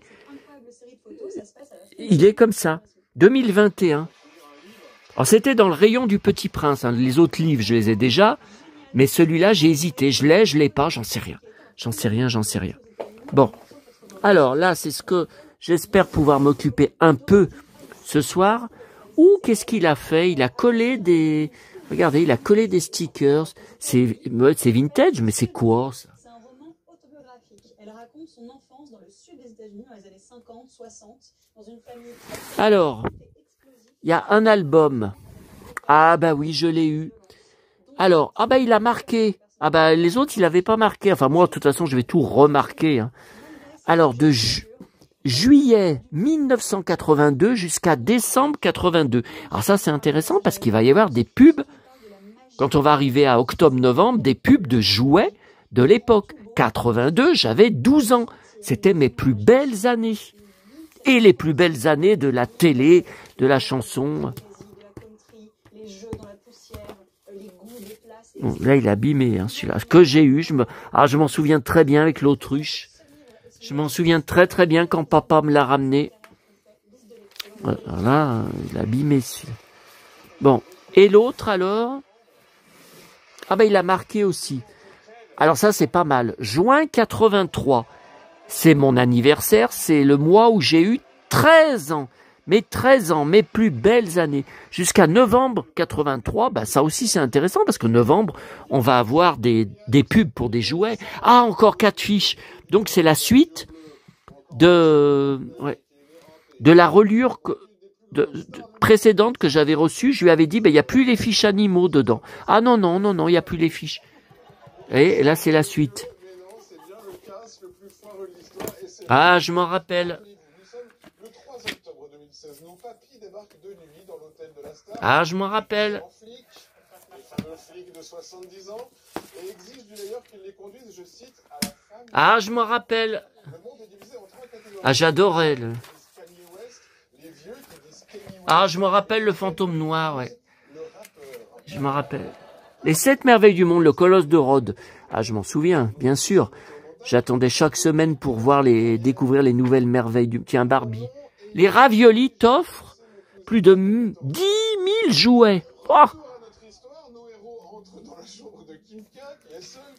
Il est comme ça. 2021. Alors c'était dans le rayon du Petit Prince. Hein. Les autres livres, je les ai déjà. Mais celui-là, j'ai hésité. Je l'ai pas, j'en sais rien. J'en sais rien. Bon. Alors là, c'est ce que j'espère pouvoir m'occuper un peu ce soir. Ou qu'est-ce qu'il a fait? Il a collé des... Regardez, il a collé des stickers. C'est vintage, mais c'est quoi ça? C'est un roman autobiographique. Elle raconte son enfance dans le sud des États-Unis dans les années 50, 60, dans une famille... Alors, il y a un album. Ah bah oui, je l'ai eu. Alors, ah bah il a marqué. Ah bah les autres, il n'avait pas marqué. Enfin moi, de toute façon, je vais tout remarquer. Hein. Alors, de juillet 1982 jusqu'à décembre 82. Alors ça, c'est intéressant parce qu'il va y avoir des pubs, quand on va arriver à octobre-novembre, des pubs de jouets de l'époque. 82, j'avais 12 ans. C'était mes plus belles années. Et les plus belles années de la télé, de la chanson. Bon, là, il est abîmé, hein, celui-là. Ce que j'ai eu, je m'en souviens très bien avec l'autruche. Je m'en souviens très très bien quand papa me l'a ramené. Voilà, il est abîmé, celui-là. Bon, et l'autre alors? Ah ben, il a marqué aussi. Alors ça, c'est pas mal. Juin 83, c'est mon anniversaire, c'est le mois où j'ai eu 13 ans. Mes 13 ans, mes plus belles années, jusqu'à novembre 83, bah ça aussi c'est intéressant parce que novembre, on va avoir des pubs pour des jouets. Ah, encore 4 fiches. Donc c'est la suite de la reliure précédentes que j'avais reçues, je lui avais dit, ben, il n'y a plus les fiches animaux dedans. Ah non, non, non, non, il n'y a plus les Et là, c'est la suite. Ah, je m'en rappelle. Ah, je m'en rappelle. Ah, je m'en rappelle. Ah, j'adorais le... Ah, je me rappelle le fantôme noir, ouais. Je me rappelle. Les 7 merveilles du monde, le colosse de Rhodes. Ah, je m'en souviens, bien sûr. J'attendais chaque semaine pour découvrir les nouvelles merveilles du... Tiens, Barbie. Les raviolis t'offrent plus de 10 000 jouets. Oh,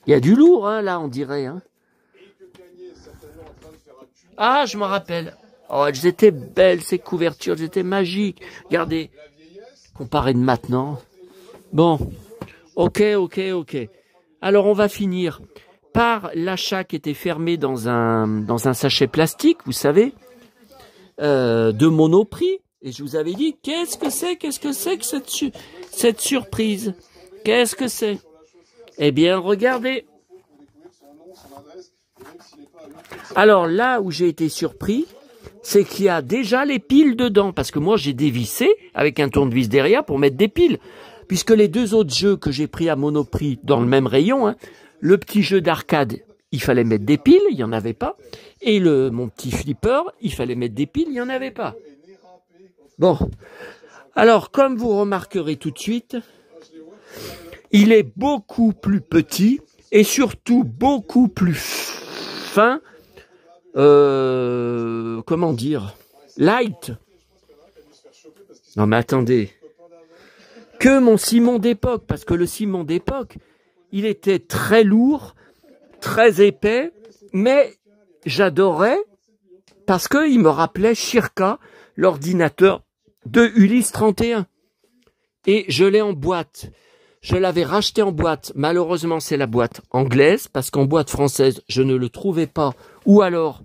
il y a du lourd, hein, là, on dirait. Hein. Ah, je me rappelle. Oh, elles étaient belles, ces couvertures, elles étaient magiques. Regardez, comparé de maintenant. Bon, ok. Alors, on va finir par l'achat qui était fermé dans un sachet plastique, vous savez, de Monoprix. Et je vous avais dit, qu'est-ce que c'est que cette surprise? Qu'est-ce que c'est? Eh bien, regardez. Alors là où j'ai été surpris, c'est qu'il y a déjà les piles dedans. Parce que moi, j'ai dévissé avec un tournevis derrière pour mettre des piles. Puisque les 2 autres jeux que j'ai pris à Monoprix dans le même rayon, hein, le petit jeu d'arcade, il fallait mettre des piles, il n'y en avait pas. Et mon petit flipper, il fallait mettre des piles, il n'y en avait pas. Bon. Alors, comme vous remarquerez tout de suite, il est beaucoup plus petit et surtout beaucoup plus fin. Comment dire? Light. Non mais attendez. Que mon Simon d'époque, parce que le Simon d'époque, il était très lourd, très épais, mais j'adorais parce qu'il me rappelait Shirka, l'ordinateur de Ulysse 31. Et je l'ai en boîte. Je l'avais racheté en boîte. Malheureusement, c'est la boîte anglaise, parce qu'en boîte française, je ne le trouvais pas. Ou alors,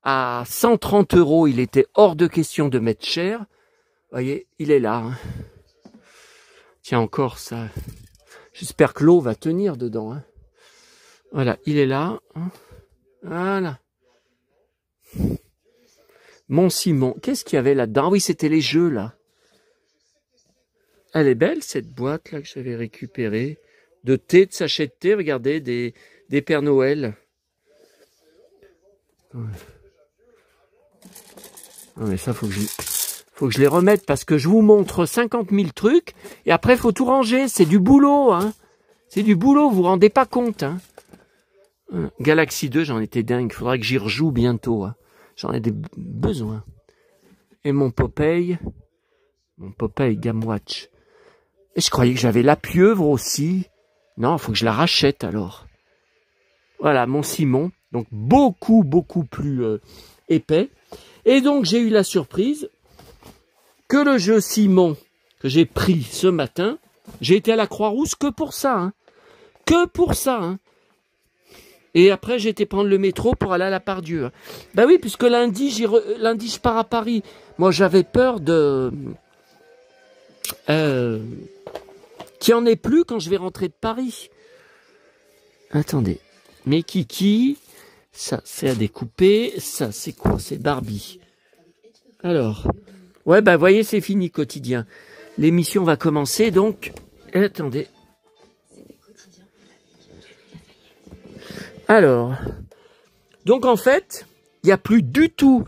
à 130 €, il était hors de question de mettre cher. Vous voyez, il est là. Hein. Tiens, encore ça. J'espère que l'eau va tenir dedans. Hein. Voilà, il est là. Hein. Voilà. Mon Simon. Qu'est-ce qu'il y avait là-dedans? Ah oui, c'était les jeux, là. Elle est belle, cette boîte-là que j'avais récupérée. De thé, de sachet de thé. Regardez, des Pères Noël. Ouais. Non, mais ça, faut que je les remette parce que je vous montre 50 000 trucs et après, il faut tout ranger. C'est du boulot, hein. C'est du boulot, vous vous rendez pas compte, hein. Galaxy 2, j'en étais dingue. Il faudra que j'y rejoue bientôt, hein. J'en ai besoin. Et mon Popeye Gamewatch. Et je croyais que j'avais la pieuvre aussi. Non, il faut que je la rachète alors. Voilà, mon Simon. Donc beaucoup plus épais. Et donc j'ai eu la surprise que le jeu Simon que j'ai pris ce matin, j'ai été à la Croix-Rousse que pour ça. Hein. Que pour ça. Hein. Et après j'ai été prendre le métro pour aller à la Pardieu. Hein. Ben oui, puisque lundi je pars à Paris. Moi j'avais peur de... qu'il n'y en ait plus quand je vais rentrer de Paris. Attendez. Mes kikis, ça c'est à découper, ça c'est quoi? C'est Barbie. Alors, ouais bah voyez c'est fini quotidien. L'émission va commencer donc, attendez. Alors, donc en fait, il n'y a plus du tout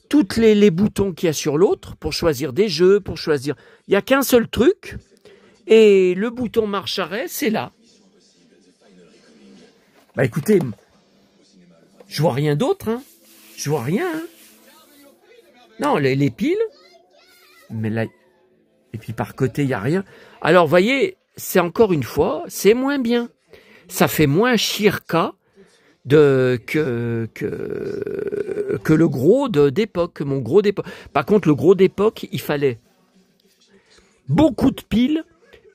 toutes les boutons qu'il y a sur l'autre pour choisir des jeux, pour choisir... Il n'y a qu'un seul truc, et le bouton marche-arrêt, c'est là. Bah écoutez, je vois rien d'autre, hein. Je vois rien, hein. Non, les piles, mais là, et puis par côté, il n'y a rien. Alors, vous voyez, c'est encore une fois, c'est moins bien. Ça fait moins Shirka que le gros d'époque, mon gros d'époque. Par contre, le gros d'époque, il fallait beaucoup de piles,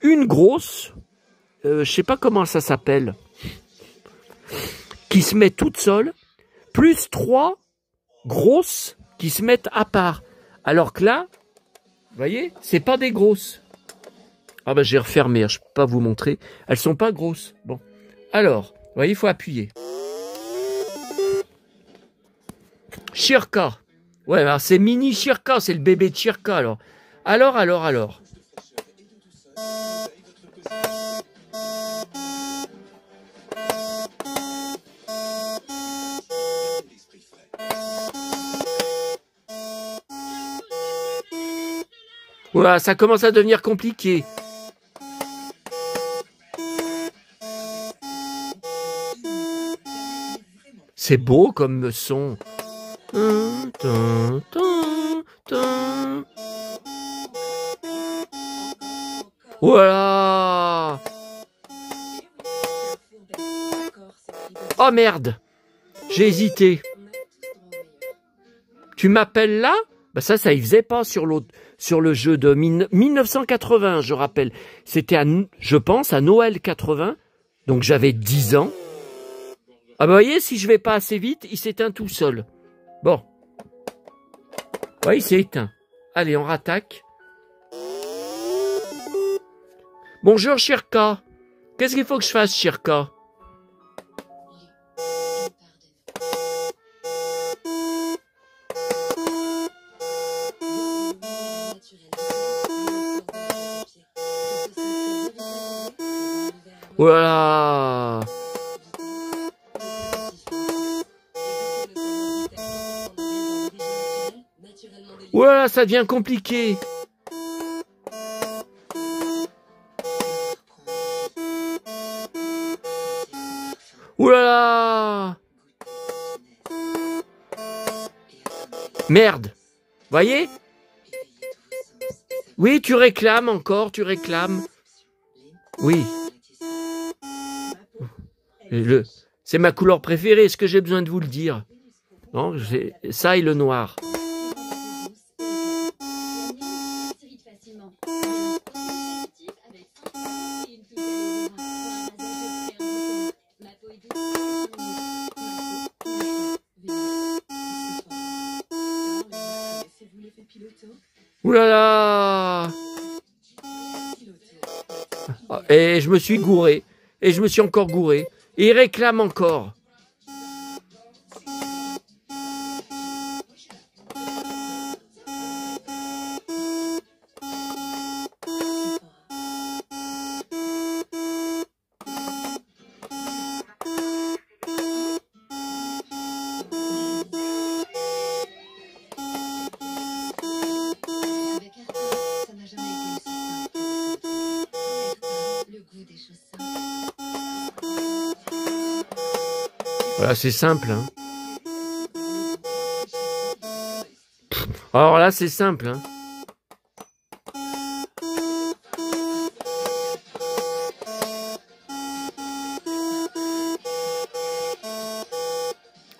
une grosse, je sais pas comment ça s'appelle, qui se met toute seule, plus 3 grosses qui se mettent à part. Alors que là, Vous voyez? C'est pas des grosses. Ah bah j'ai refermé, je peux pas vous montrer. Elles sont pas grosses. Bon. Alors, vous voyez, il faut appuyer. Chirka. Ouais, alors c'est mini Chirka, c'est le bébé de Chirka alors. Alors. Ouah, ça commence à devenir compliqué. C'est beau comme son. Voilà. Oh merde. J'ai hésité. Tu m'appelles là? Bah ça y faisait pas sur l'autre, sur le jeu de 1980, je rappelle. C'était je pense, à Noël 80. Donc j'avais 10 ans. Ah bah voyez, si je vais pas assez vite, il s'éteint tout seul. Bon. Ouais, il s'est éteint. Allez, on rattaque. Bonjour, Chirka. Qu'est-ce qu'il faut que je fasse, Chirka? Voilà. Voilà, ça devient compliqué. Oulala. Merde. Voyez? Oui, tu réclames encore, tu réclames. Oui. C'est ma couleur préférée, est-ce que j'ai besoin de vous le dire? Non, ça et le noir. Ouh là là! Et je me suis gouré. Et je me suis encore gouré. Et il réclame encore. Voilà, c'est simple. Hein. Alors là, c'est simple. Hein.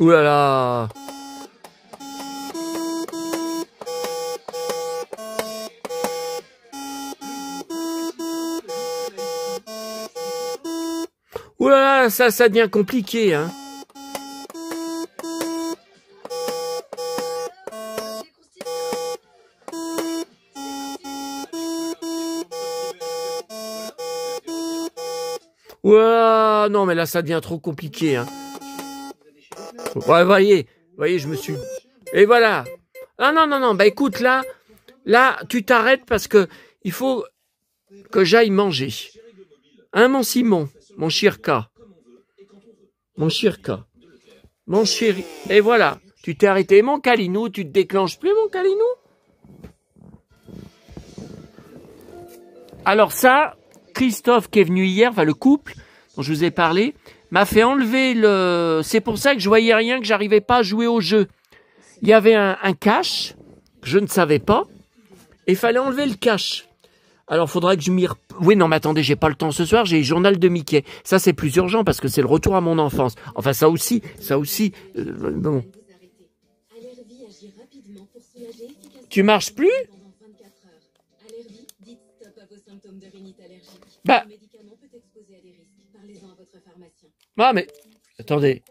Ouh là là. Ouh là là, ça devient compliqué, hein. Ouah, non, mais là, ça devient trop compliqué, hein. Ouais, voyez, je me suis... Et voilà. Ah non, bah écoute, là, tu t'arrêtes parce que il faut que j'aille manger. Hein, mon Simon, mon Chirka. Mon Chirka. Mon chéri. Et voilà, tu t'es arrêté. Mon Calinou, tu te déclenches plus, mon Calinou? Alors ça, Christophe qui est venu hier, enfin le couple dont je vous ai parlé, m'a fait enlever le... C'est pour ça que je voyais rien, que j'arrivais pas à jouer au jeu. Il y avait un cache, que je ne savais pas, et il fallait enlever le cache. Alors, faudrait que je m'y... Oui, non, mais attendez, j'ai pas le temps ce soir, j'ai le journal de Mickey. Ça, c'est plus urgent parce que c'est le retour à mon enfance. Enfin, ça aussi, bon. Tu marches plus? Bah... Ah, mais... Attendez.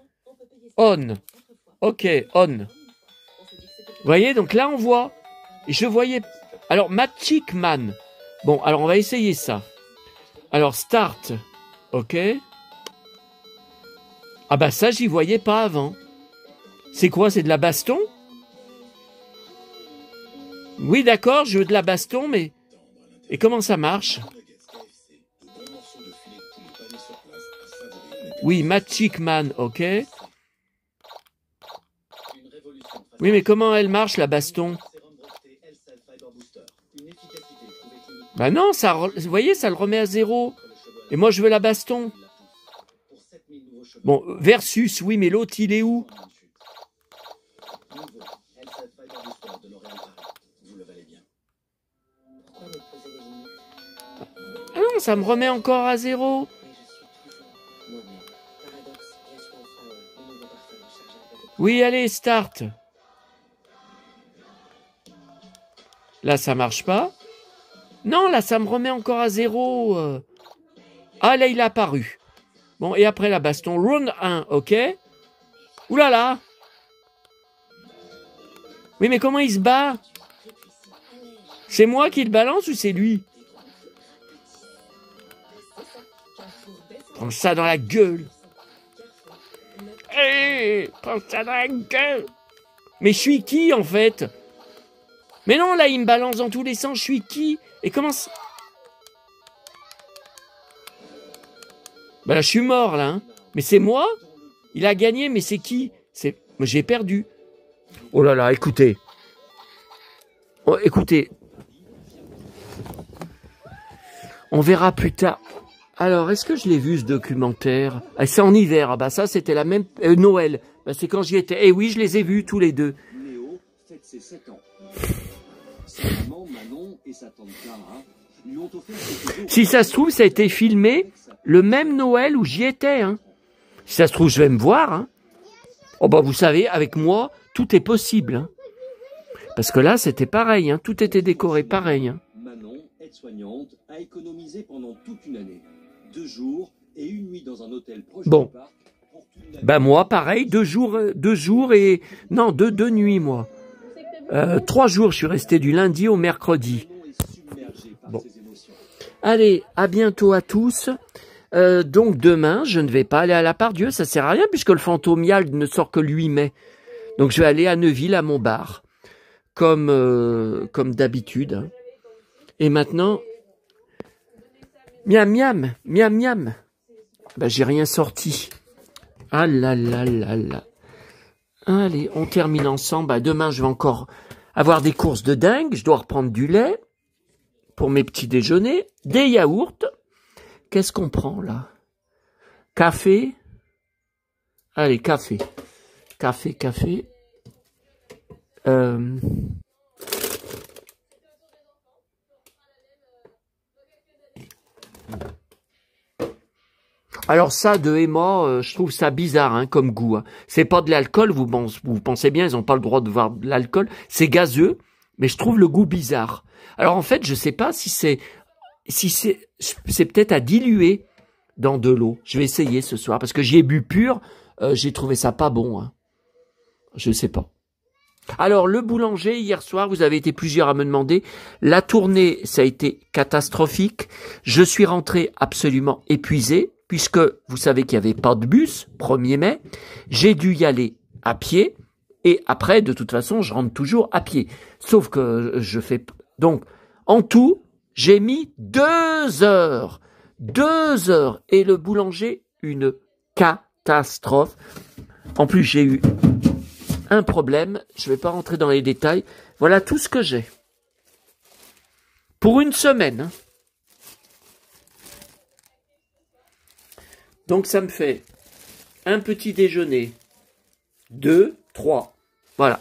On. Ok, on. Vous voyez, donc là, on voit. Et je voyais... Alors, Magic Man. Bon, alors on va essayer ça. Alors, start. Ok. Ah bah ça, j'y voyais pas avant. C'est quoi? C'est de la baston? Oui, d'accord, je veux de la baston, mais... Et comment ça marche? Oui, Magic Man, ok. Oui, mais comment elle marche, la baston? Bah non, ça, vous voyez, ça le remet à 0. Et moi, je veux la baston. Bon, versus, oui, mais l'autre, il est où? Ah non, ça me remet encore à 0. Oui, allez, start. Là, ça marche pas. Non, là, ça me remet encore à 0. Ah, là, il a apparu. Bon, et après la baston, round 1, ok. Ouh là là. Oui, mais comment il se bat? C'est moi qui le balance ou c'est lui? Prends ça dans la gueule. Hé, prends ça dans la gueule. Mais je suis qui, en fait? Mais non, là, il me balance dans tous les sens. Je suis qui? Et comment ça... Bah là, je suis mort, là. Hein. Mais c'est moi? Il a gagné, mais c'est qui? C'est... J'ai perdu. Oh là là, écoutez. Oh, écoutez. On verra plus tard. Alors, est-ce que je l'ai vu, ce documentaire? Ah, c'est en hiver. Ah bah ça, c'était la même... Noël. Bah, c'est quand j'y étais. Eh oui, je les ai vus, tous les deux. Léo fête ses 7 ans. Sa maman, Manon et sa tante Clara lui ont offert quelques jours. Si ça se trouve, ça a été filmé le même Noël où j'y étais. Hein. Si ça se trouve, je vais me voir. Hein. Oh bah vous savez, avec moi, tout est possible. Hein. Parce que là, c'était pareil. Hein. Tout était décoré pareil. Hein. Manon, aide-soignante, a économisé pendant toute une année. 2 jours et une nuit dans un hôtel proche bon. du parc. Bah moi, pareil, 2 jours et... Non, deux nuits, moi. 3 jours, je suis resté du lundi au mercredi. Bon. Allez, à bientôt à tous. Donc demain, je ne vais pas aller à la Part-Dieu, ça sert à rien puisque le Fantomial ne sort que le 8 mai. Donc je vais aller à Neuville, à Montbard, comme d'habitude. Hein. Et maintenant, miam miam, miam miam. Ben j'ai rien sorti. Ah là là là là. Allez, on termine ensemble. Bah, demain, je vais encore avoir des courses de dingue. Je dois reprendre du lait pour mes petits déjeuners, des yaourts. Qu'est-ce qu'on prend là? Café. Allez, café. Café. Alors ça, de Emma, je trouve ça bizarre hein, comme goût. Hein. C'est pas de l'alcool, vous pensez bien, ils n'ont pas le droit de boire de l'alcool. C'est gazeux, mais je trouve le goût bizarre. Alors en fait, je sais pas si c'est peut-être à diluer dans de l'eau. Je vais essayer ce soir, parce que j'y ai bu pur, j'ai trouvé ça pas bon. Hein. Je sais pas. Alors, le boulanger, hier soir, vous avez été plusieurs à me demander. La tournée, ça a été catastrophique. Je suis rentré absolument épuisé, puisque vous savez qu'il n'y avait pas de bus, 1er mai. J'ai dû y aller à pied. Et après, de toute façon, je rentre toujours à pied. Sauf que je fais... Donc, en tout, j'ai mis 2 heures. 2 heures. Et le boulanger, une catastrophe. En plus, j'ai eu... un problème, je ne vais pas rentrer dans les détails. Voilà tout ce que j'ai. Pour une semaine. Hein. Donc ça me fait un petit déjeuner, 2, 3. Voilà.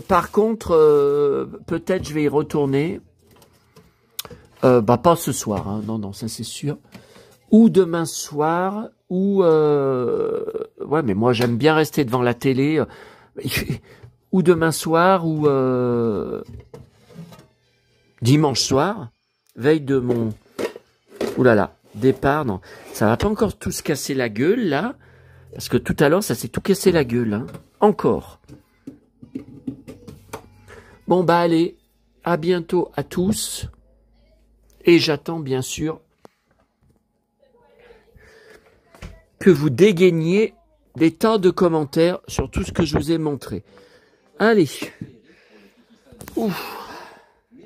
Par contre, peut-être je vais y retourner. Pas ce soir. Hein. Non, ça c'est sûr. Ou demain soir, ou... ouais, mais moi j'aime bien rester devant la télé. Ou demain soir, ou... dimanche soir, veille de mon... Oulala, départ, non. Ça va pas encore tout se casser la gueule, là. Parce que tout à l'heure, ça s'est tout cassé la gueule. Hein. Encore. Bon, bah allez, à bientôt à tous. Et j'attends bien sûr que vous dégainiez des tas de commentaires sur tout ce que je vous ai montré. Allez. Ouf.